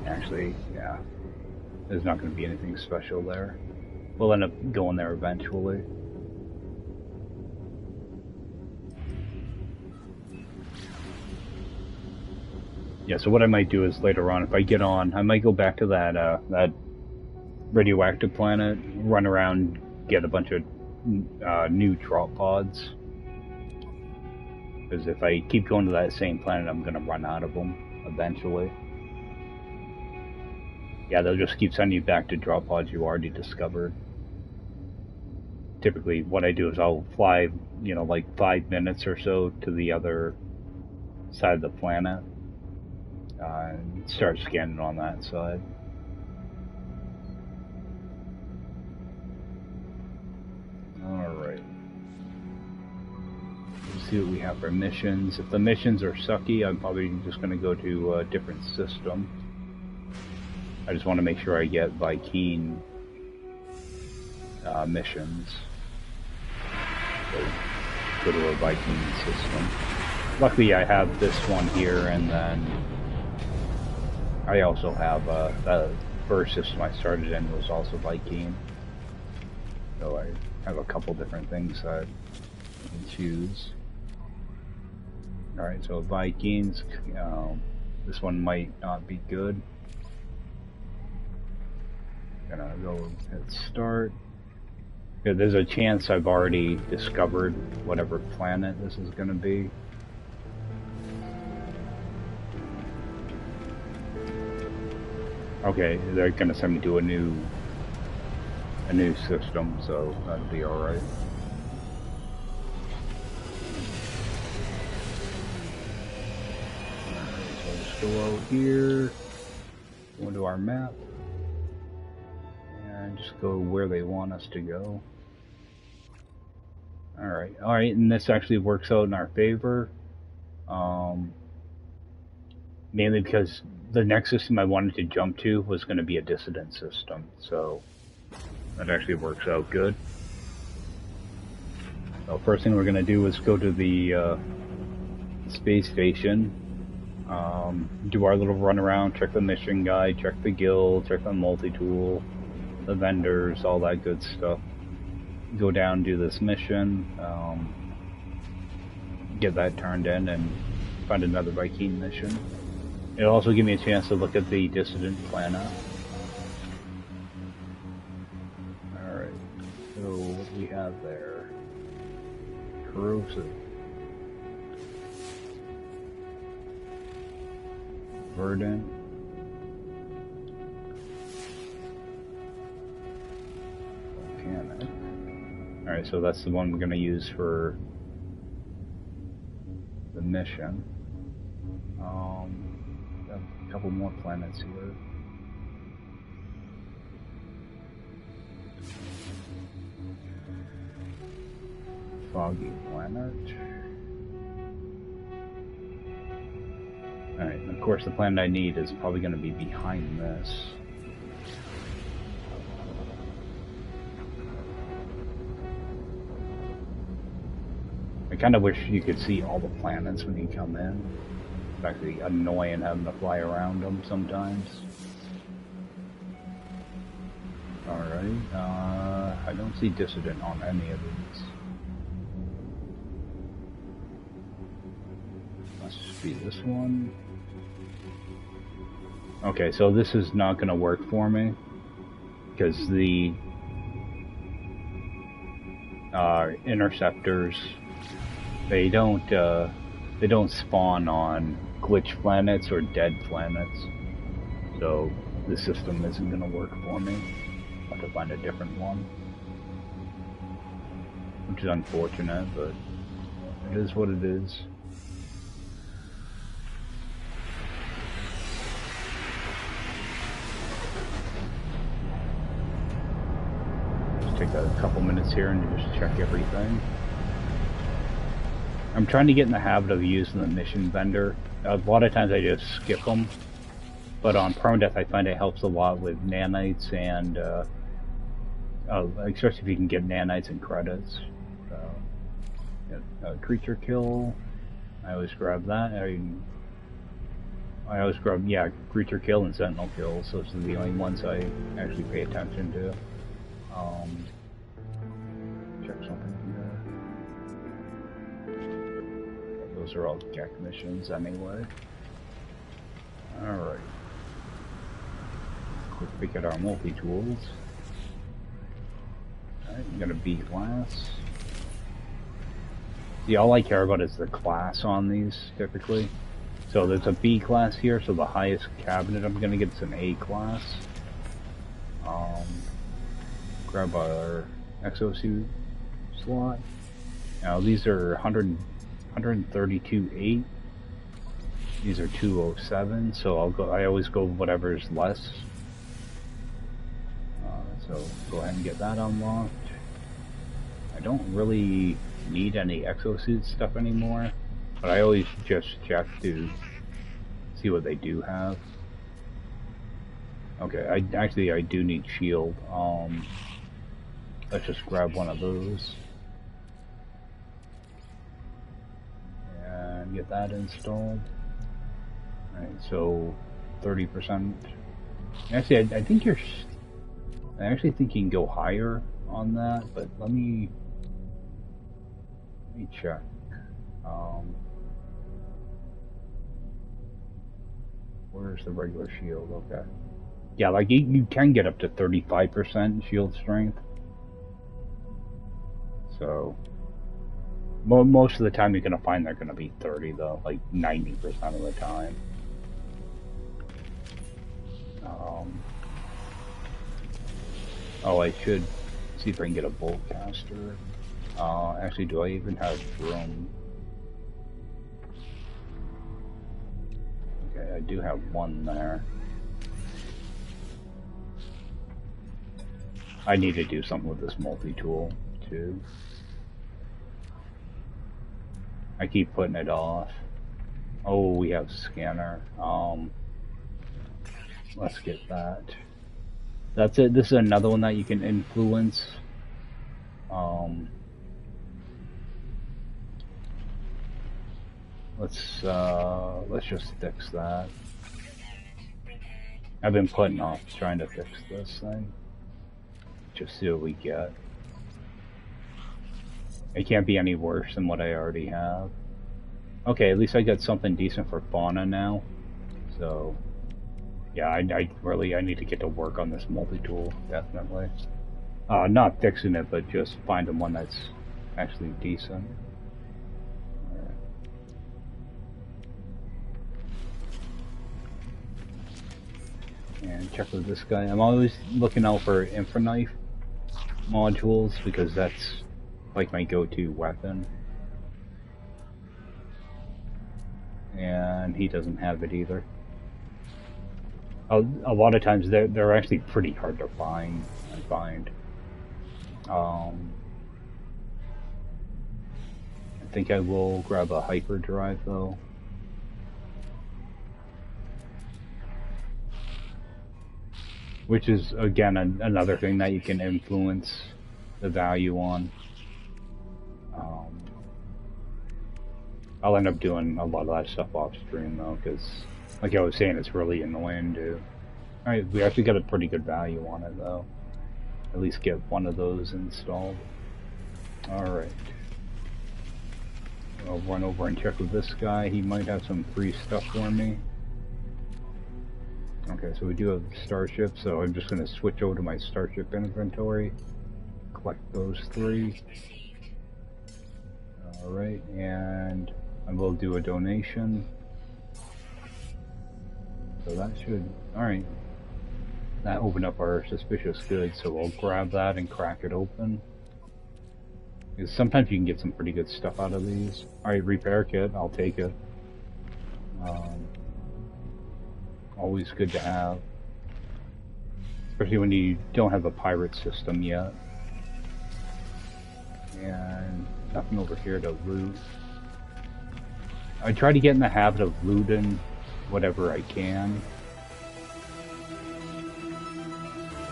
Actually, yeah, there's not going to be anything special there. We'll end up going there eventually. Yeah, so what I might do is later on, if I get on, I might go back to that radioactive planet, run around, get a bunch of new drop pods. Because if I keep going to that same planet, I'm going to run out of them eventually. Yeah, they'll just keep sending you back to drop pods you already discovered. Typically, what I do is I'll fly, you know, like 5 minutes or so to the other side of the planet and start scanning on that side. Alright. Let's see what we have for missions. If the missions are sucky, I'm probably just going to go to a different system. I just want to make sure I get Vy'keen missions. So go to a Vy'keen system. Luckily I have this one here, and then I also have the first system I started in was also Vy'keen. So I have a couple different things that I can choose. Alright, so Vy'keens, this one might not be good. Gonna go hit start. Yeah, there's a chance I've already discovered whatever planet this is gonna be. Okay, they're gonna send me to a new system, so that'll be alright. So I'll just go out here, go into our map, and just go where they want us to go. Alright, and this actually works out in our favor. Mainly because the next system I wanted to jump to was going to be a dissident system, so that actually works out good. So first thing we're going to do is go to the space station, do our little run around, check the mission guide, check the guild, check the multi-tool, the vendors, all that good stuff. Go down, do this mission, get that turned in, and find another Vy'keen mission. It'll also give me a chance to look at the dissident planet. Alright, so what do we have there? Corrosive. Verdant. Volcanic. Alright, so that's the one we're going to use for the mission. A couple more planets here. Foggy planet. Alright, the course, the planet I need is probably going to be behind this. I kind of wish you could see all the planets when you come in. It's actually annoying having to fly around them sometimes. Alright, I don't see Dissident on any of these. Must be this one. Okay, so this is not going to work for me because the interceptors, they don't spawn on glitch planets or dead planets, so the system isn't going to work for me. I'll have to find a different one, which is unfortunate, but it is what it is. Take a couple minutes here and just check everything. I'm trying to get in the habit of using the mission vendor. A lot of times I just skip them, but on Permadeath I find it helps a lot with nanites and especially if you can get nanites and credits. So, creature kill, I always grab that. I always grab, yeah, creature kill and sentinel kills. Those are the only ones I actually pay attention to. Check something here. Those are all Gek missions anyway. Alright. Quick peek at our multi-tools. Alright, we got a B class. See, all I care about is the class on these, typically. So there's a B class here, so the highest cabinet I'm gonna get is an A class. Grab our exosuit slot. Now these are 132.8. These are 207, so I always go whatever's less. So go ahead and get that unlocked. I don't really need any exosuit stuff anymore, but I always just check to see what they do have. Okay, I do need shield. Let's just grab one of those and get that installed. Alright, so 30%. Actually, I think I actually think you can go higher on that, but let me check. Where's the regular shield? Okay. Yeah, like you can get up to 35% shield strength. So most of the time you're gonna find they're gonna be 30 though, like 90% of the time. Oh, I should see if I can get a bolt caster. Actually, do I even have room? Okay, I do have one there. I need to do something with this multi-tool too. I keep putting it off. Oh, we have scanner. Let's get that. That's it. This is another one that you can influence. Let's just fix that. I've been putting off trying to fix this thing. Just see what we get. It can't be any worse than what I already have. Okay, at least I got something decent for fauna now. So, yeah, I need to get to work on this multi-tool, definitely. Not fixing it, but just finding one that's actually decent. Alright. And check with this guy. I'm always looking out for infraknife modules because that's like my go-to weapon. And he doesn't have it either. A lot of times they're actually pretty hard to find. I find. I think I will grab a hyperdrive though. which is again another thing that you can influence the value on. I'll end up doing a lot of that stuff off stream though, because like I was saying, it's really annoying to. Alright, we actually got a pretty good value on it though. At least get one of those installed. Alright. I'll run over and check with this guy. He might have some free stuff for me. Okay, so we do have Starship, so I'm just going to switch over to my Starship inventory. Collect those 3. Alright, and I will do a donation. So that should... Alright. That opened up our suspicious goods, so we'll grab that and crack it open. Because sometimes you can get some pretty good stuff out of these. Alright, repair kit, I'll take it. Always good to have. Especially when you don't have a pirate system yet. And nothing over here to loot. I try to get in the habit of looting whatever I can.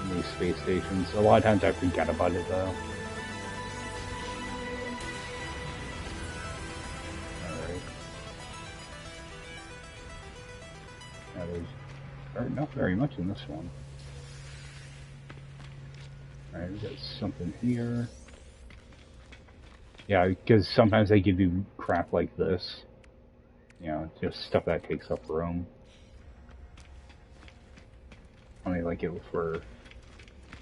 In these space stations. A lot of times I forget about it though. There's not very much in this one. Alright, we got something here. Yeah, because sometimes they give you crap like this. You know, just stuff that takes up room. Only like it for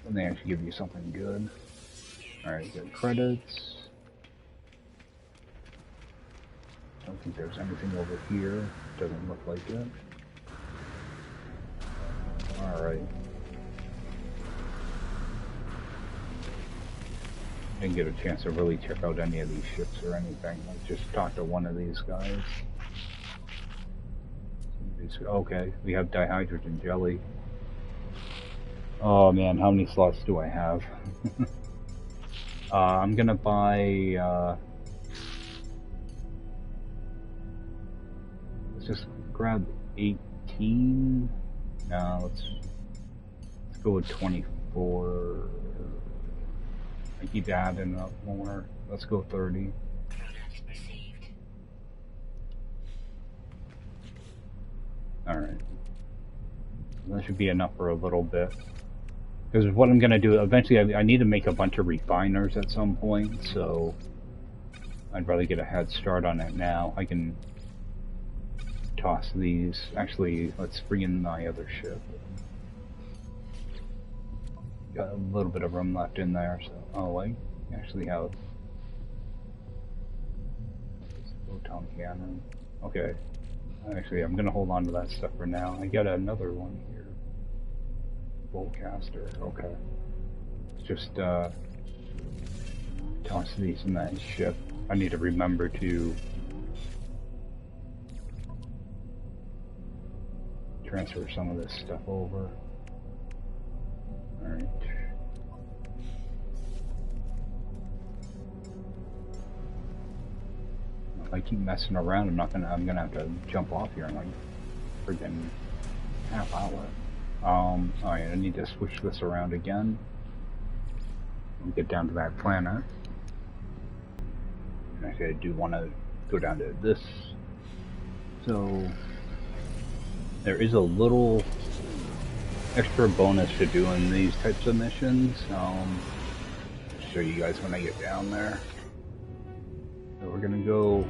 when they actually give you something good. Alright, good credits. Don't think there's anything over here. Doesn't look like it. Alright. Didn't get a chance to really check out any of these ships or anything. I just talked to one of these guys. Okay, we have dihydrogen jelly. Oh man, how many slots do I have? I'm gonna buy, let's just grab 18. No, let's go with 24. I keep adding up more. Let's go 30. Alright. That should be enough for a little bit. Because what I'm going to do, eventually I need to make a bunch of refiners at some point, so I'd rather get a head start on it now. I can toss these. Actually, let's bring in my other ship. Got a little bit of room left in there, so oh, I actually have photon cannon. Okay, actually, I'm gonna hold on to that stuff for now. I got another one here, Bowcaster. Okay, let's just toss these in that ship. I need to remember to transfer some of this stuff over. Alright. If I keep messing around, I'm gonna have to jump off here in like friggin' half hour. Alright, I need to switch this around again. And get down to that planet. Actually, I do want to go down to this. So there is a little extra bonus to doing these types of missions. I'll show you guys when I get down there. So we're gonna go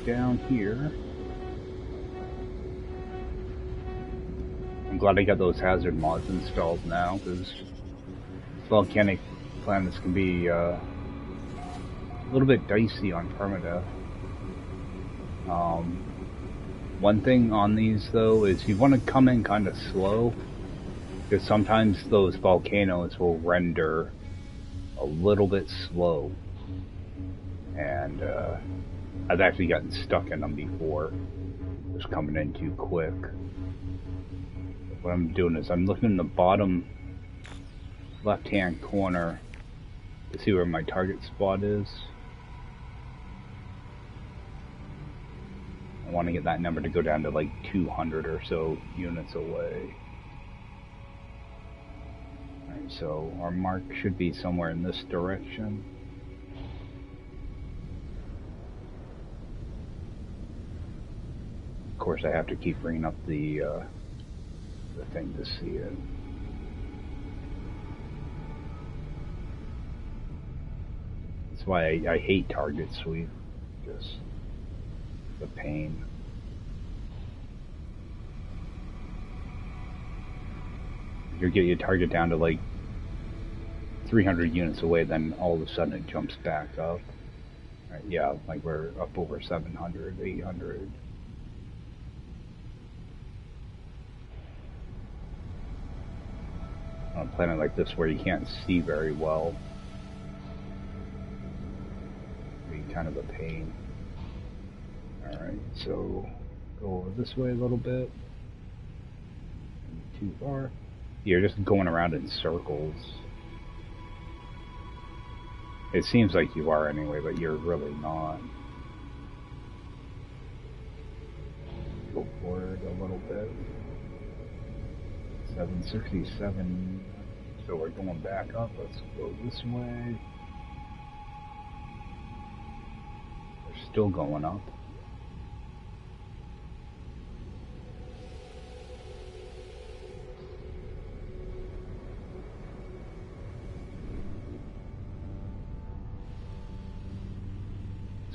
down here. I'm glad I got those hazard mods installed now, because volcanic planets can be a little bit dicey on Permadeath. One thing on these though is you want to come in kind of slow, because sometimes those volcanoes will render a little bit slow, and I've actually gotten stuck in them before, just coming in too quick. What I'm doing is I'm looking in the bottom left hand corner to see where my target spot is. I want to get that number to go down to like 200 or so units away. So our mark should be somewhere in this direction. Of course, I have to keep bringing up the thing to see it. That's why I hate target sweep. Just the pain. You get your target down to like 300 units away, then all of a sudden it jumps back up. Right, yeah, like we're up over 700, 800. On a planet like this where you can't see very well, it'd be kind of a pain. Alright, so go over this way a little bit. Too far. You're just going around in circles. It seems like you are anyway, but you're really not. Go forward a little bit. 767. So we're going back up. Let's go this way. We're still going up.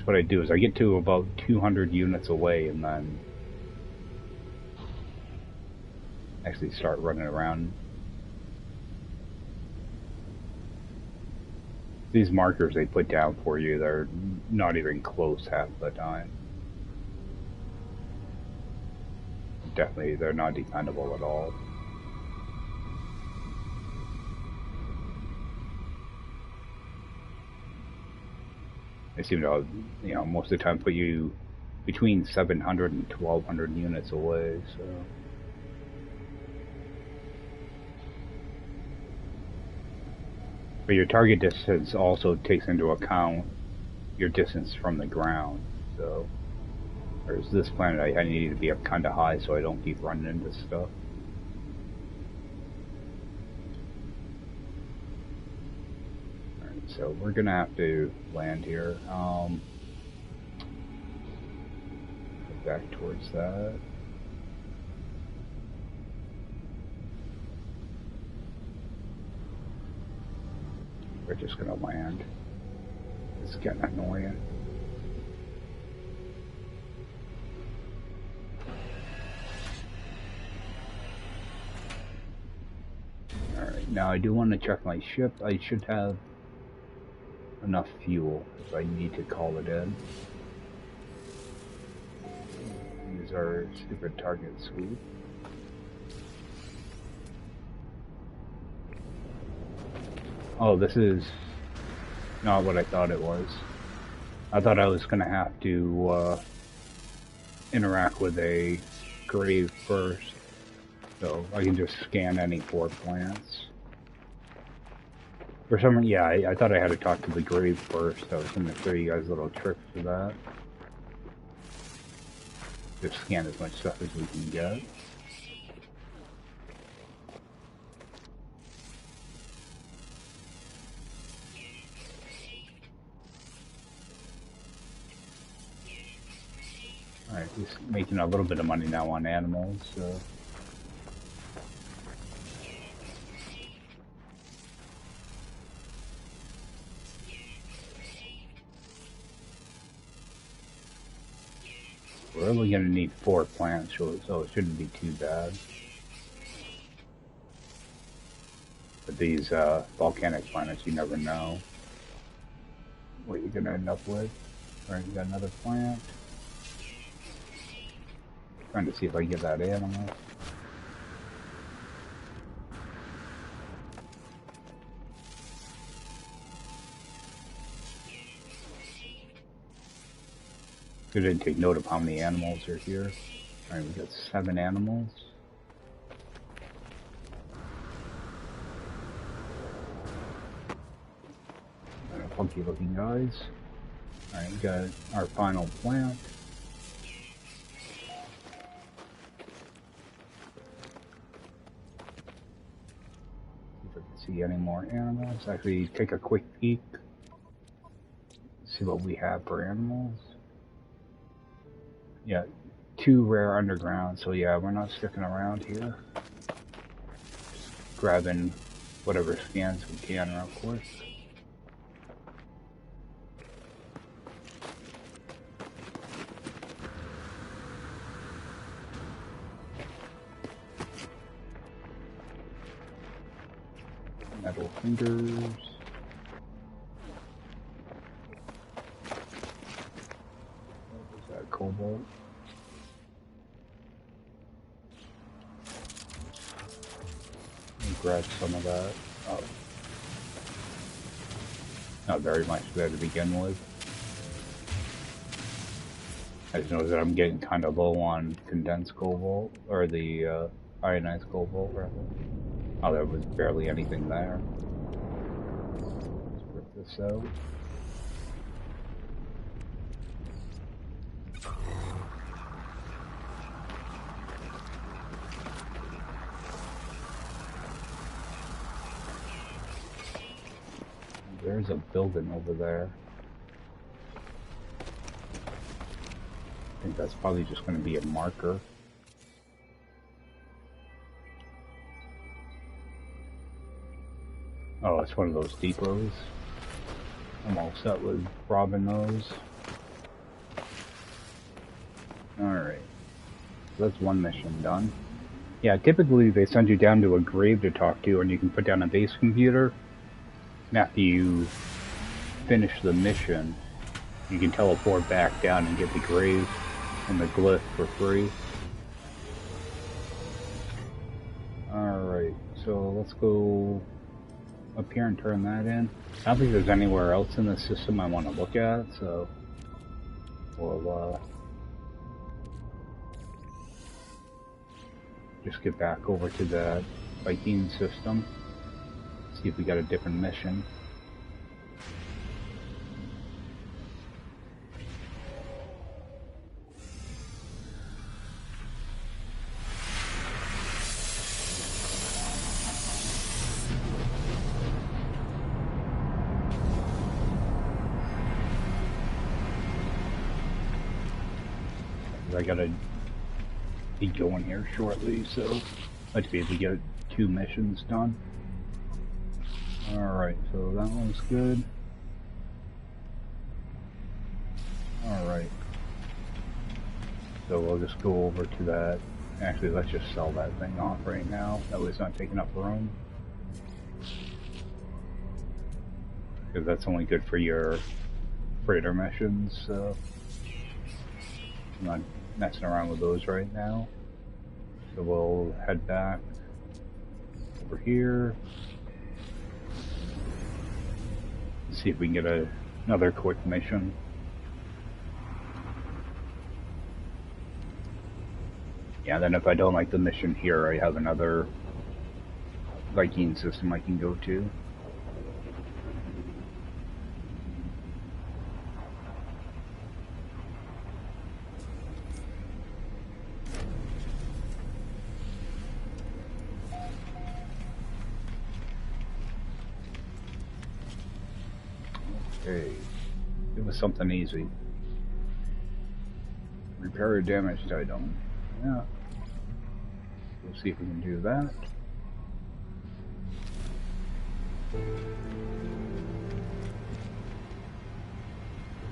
What I do is I get to about 200 units away and then actually start running around. These markers they put down for you, they're not even close half the time. Definitely, they're not dependable at all. They seem to, you know, most of the time put you between 700 and 1200 units away, so. But your target distance also takes into account your distance from the ground, so. Whereas this planet, I need to be up kind of high so I don't keep running into stuff. So we're gonna have to land here. Back towards that. We're just gonna land. It's getting annoying. Alright, now I do want to check my ship. I should have enough fuel if I need to call it in. Use our stupid target sweep. Oh, this is not what I thought it was. I thought I was gonna have to interact with a grave first, so I can just scan any 4 plants. For some reason, yeah, I thought I had to talk to the grave first. I was going to show you guys a little trick for that. Just scan as much stuff as we can get. Alright, he's making a little bit of money now on animals, so. We're only going to need 4 plants, so it shouldn't be too bad. But these volcanic planets, you never know what you're going to end up with. Alright, you got another plant. Trying to see if I can get that animal. I didn't take note of how many animals are here. Alright, we got 7 animals. Funky looking guys. Alright, we got our final plant. if I can see any more animals. Actually, take a quick peek. See what we have for animals. Yeah, 2 rare underground. So yeah, we're not sticking around here. Just grabbing whatever scans we can, of course. Metal fingers. What was that? Cobalt. Grab some of that. Oh. Not very much there to begin with. I just know that I'm getting kind of low on condensed cobalt, or the ionized cobalt, rather. Oh, there was barely anything there. Let's rip this out. There's a building over there. I think that's probably just going to be a marker. Oh, it's one of those depots. I'm all set with robbing those. Alright. That's one mission done. Yeah, typically they send you down to a grave to talk to, and you can put down a base computer. And after you finish the mission, you can teleport back down and get the grave and the glyph for free. Alright, so let's go up here and turn that in. I don't think there's anywhere else in the system I want to look at, so we'll just get back over to the Viking system. See if we got a different mission. I gotta be going here shortly, so let's be able to get 2 missions done. Alright, so that one's good. Alright. So we'll just go over to that. Actually, let's just sell that thing off right now. That way it's not taking up room. Because that's only good for your freighter missions, so I'm not messing around with those right now. So we'll head back over here. See if we can get another quick mission. Yeah, then if I don't like the mission here, I have another Viking system I can go to. Okay, it was something easy. Repair a damaged item. Yeah. We'll see if we can do that.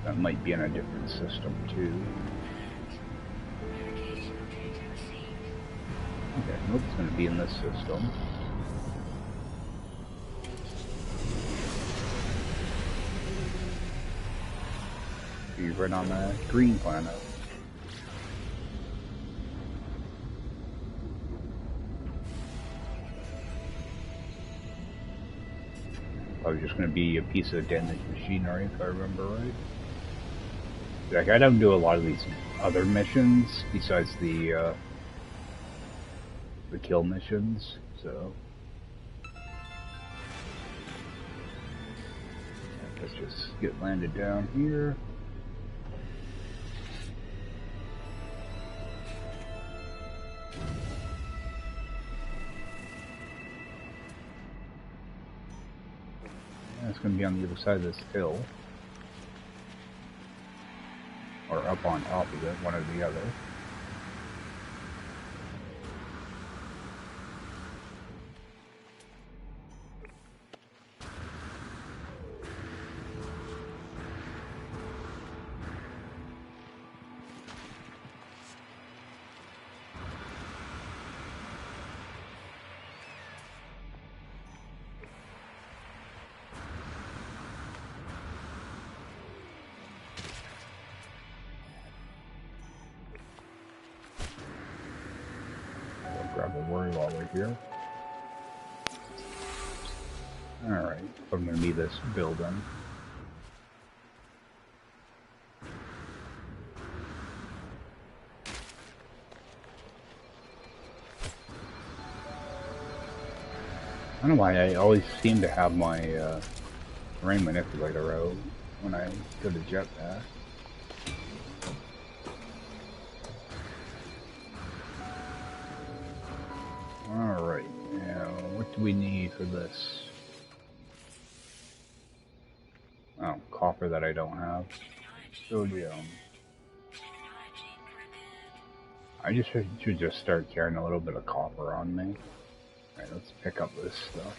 That might be in a different system too. Okay, nope, it's going to be in this system. Be right on that green planet. Probably just going to be a piece of damaged machinery, if I remember right. Like, I don't do a lot of these other missions besides the kill missions, so let's just get landed down here. That's going to be on the other side of this hill. Or up on top of it, one or the other. Grab a worry while we're here. Alright, so I'm going to need this building. I don't know why I always seem to have my terrain manipulator out when I go to jetpack. Alright, now what do we need for this? Oh, copper that I don't have. Sodium. I should just start carrying a little bit of copper on me. Alright, let's pick up this stuff.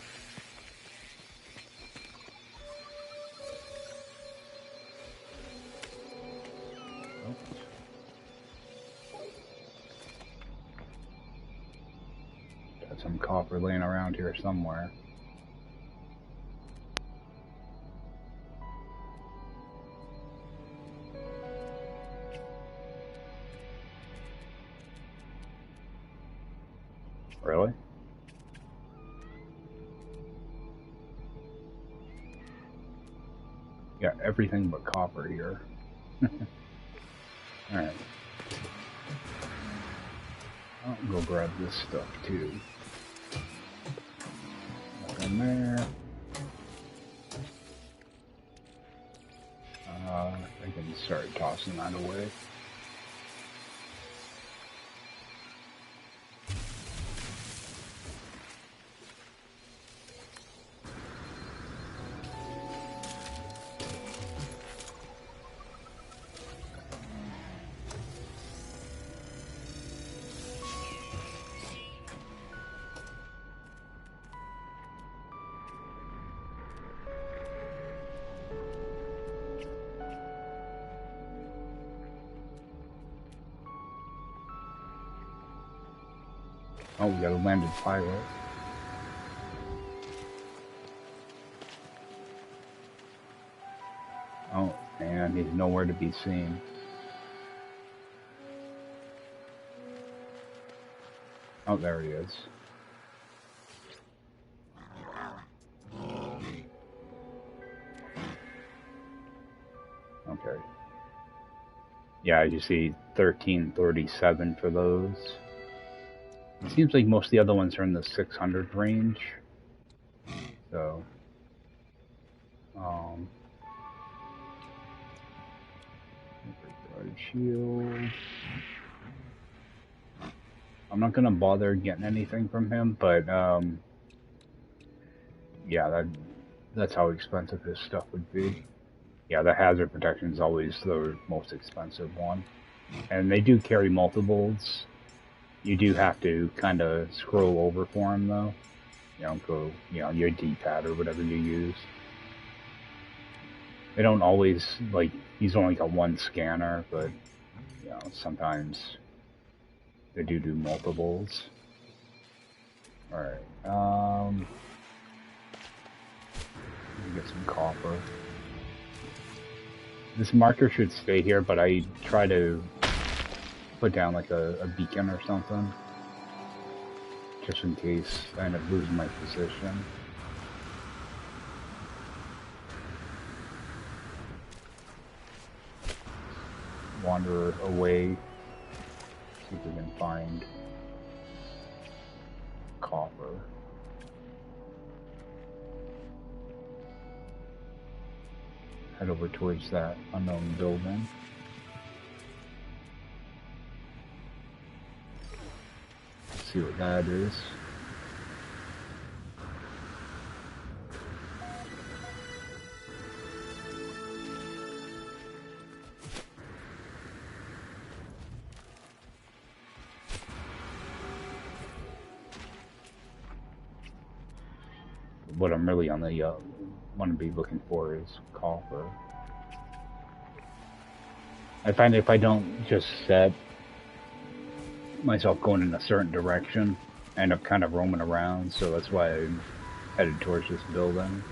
Got some copper laying around here somewhere. Really? Got everything but copper here. Alright. I'll go grab this stuff too. Nothing there. I can start tossing that away. Oh, we got a landed pilot. Oh, and he's nowhere to be seen. Oh, there he is. Okay. Yeah, as you see, 1337 for those. It seems like most of the other ones are in the 600 range. So, shield. I'm not gonna bother getting anything from him, but yeah, that's how expensive his stuff would be. Yeah, the hazard protection is always the most expensive one, and they do carry multiples. You do have to kind of scroll over for him though. You know, go, your D-pad or whatever you use. They don't always, like, he's only got one scanner, but, sometimes they do multiples. Alright, let me get some copper. This marker should stay here, but I try to put down like a beacon or something, just in case I end up losing my position. Wander away, see if we can find copper. Head over towards that unknown building. See what that is. what I'm really on the want to be looking for is copper. I find if I don't just set myself going in a certain direction, I end up kind of roaming around, so that's why I'm headed towards this building.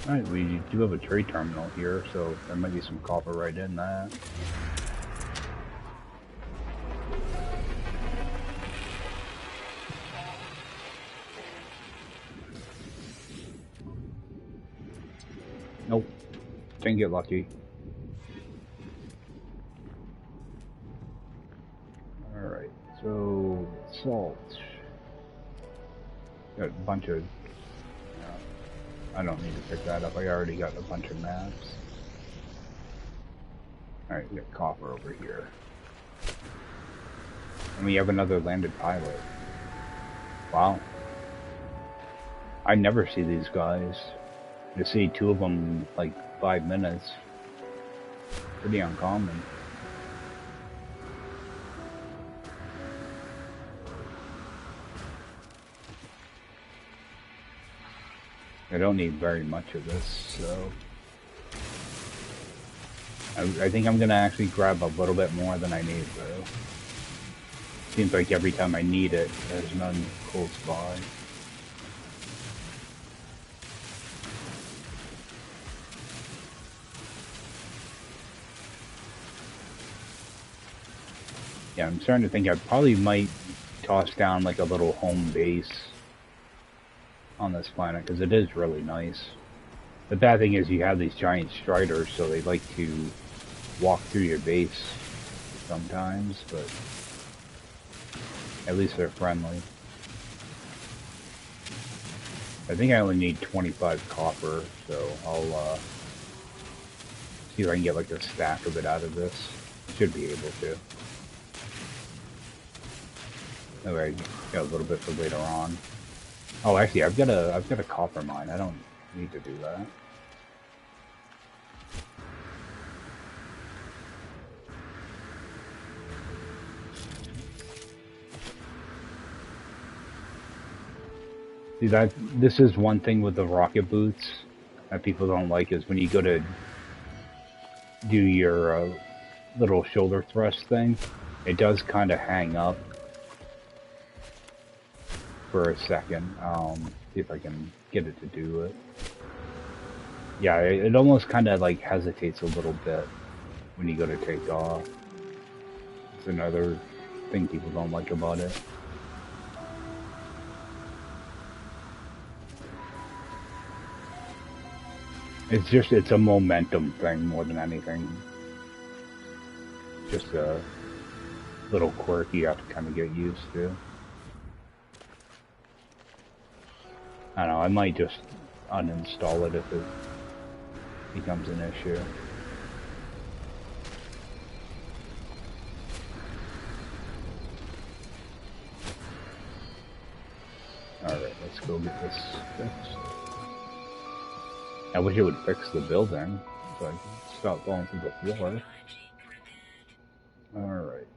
Alright, we do have a trade terminal here, so there might be some copper right in that. Nope, didn't get lucky. Alright, so salt. Got a bunch of... I don't need to pick that up, I already got a bunch of maps. Alright, we got copper over here. And we have another landed pilot. Wow. I never see these guys. To see two of them like 5 minutes. Pretty uncommon. I don't need very much of this, so... I think I'm gonna actually grab a little bit more than I need, though. Seems like every time I need it, there's none close by. Yeah, I'm starting to think I probably might toss down like a little home base on this planet, because it is really nice. The bad thing is you have these giant striders, so they like to walk through your base sometimes, but at least they're friendly. I think I only need 25 copper, so I'll see if I can get like a stack of it out of this. Should be able to. Okay, got a little bit for later on. Oh, actually, I've got a copper mine. I don't need to do that. See, this is one thing with the rocket boots that people don't like, is when you go to do your little shoulder thrust thing, it does kind of hang up for a second. See if I can get it to do it. Yeah, it almost kind of like hesitates a little bit when you go to take off. It's another thing people don't like about it. It's a momentum thing more than anything. Just a little quirk you have to kind of get used to. I don't know, I might just uninstall it if it becomes an issue. Alright, let's go get this fixed. I wish it would fix the building, so I can stop falling through the floor. Alright.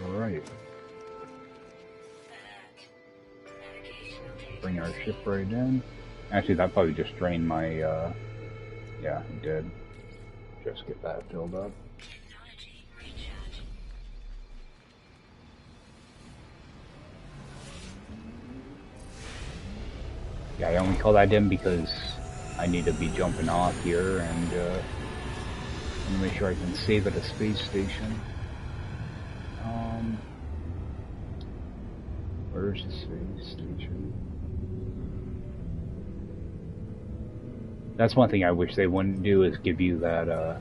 Alright. Bring our ship right in. Actually, that probably just drained my, yeah, it did. Just get that filled up. Yeah, I only call that in because I need to be jumping off here, and I'm gonna make sure I can save at a space station. Where's the space station? That's one thing I wish they wouldn't do, is give you that,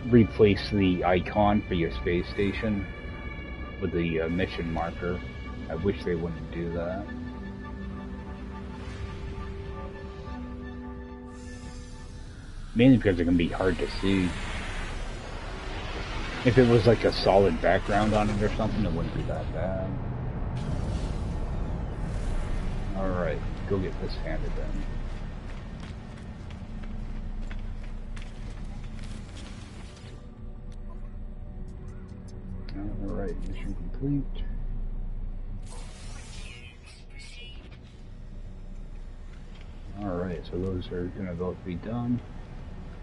replace the icon for your space station with the mission marker. I wish they wouldn't do that. Mainly because it can be hard to see. If it was like a solid background on it or something, it wouldn't be that bad. Alright, go get this handed in. Alright, mission complete. Alright, so those are gonna both be done.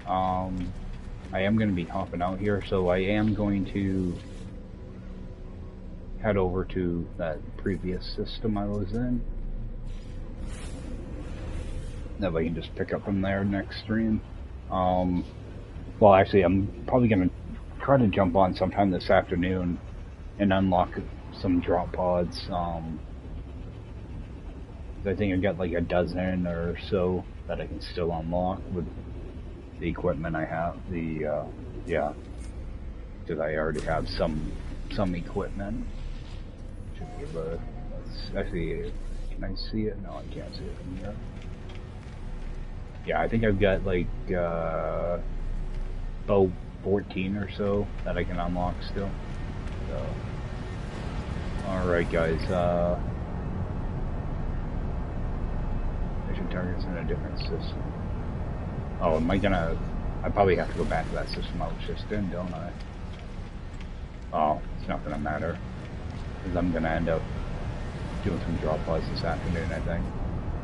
I am gonna be hopping out here, so I am going to head over to that previous system I was in. That way I can just pick up from there next stream. Well, actually, I'm probably gonna try to jump on sometime this afternoon and unlock some drop pods. I think I got like a dozen or so that I can still unlock with the equipment I have. Yeah, because I already have some equipment. Should be able to, actually, can I see it? No, I can't see it from here. Yeah, I think I've got like about 14 or so that I can unlock still. So, alright guys, mission targets in a different system. Oh, I probably have to go back to that system I was just in, don't I? Oh, it's not gonna matter. Because I'm gonna end up doing some drop pods this afternoon, I think.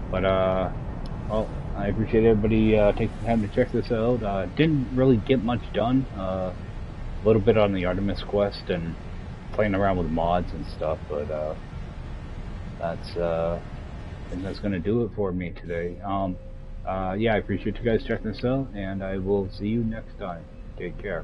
But, well, I appreciate everybody taking the time to check this out. Didn't really get much done. A little bit on the Artemis quest and playing around with mods and stuff, but that's I think that's gonna do it for me today. Yeah, I appreciate you guys checking this out, and I will see you next time. Take care.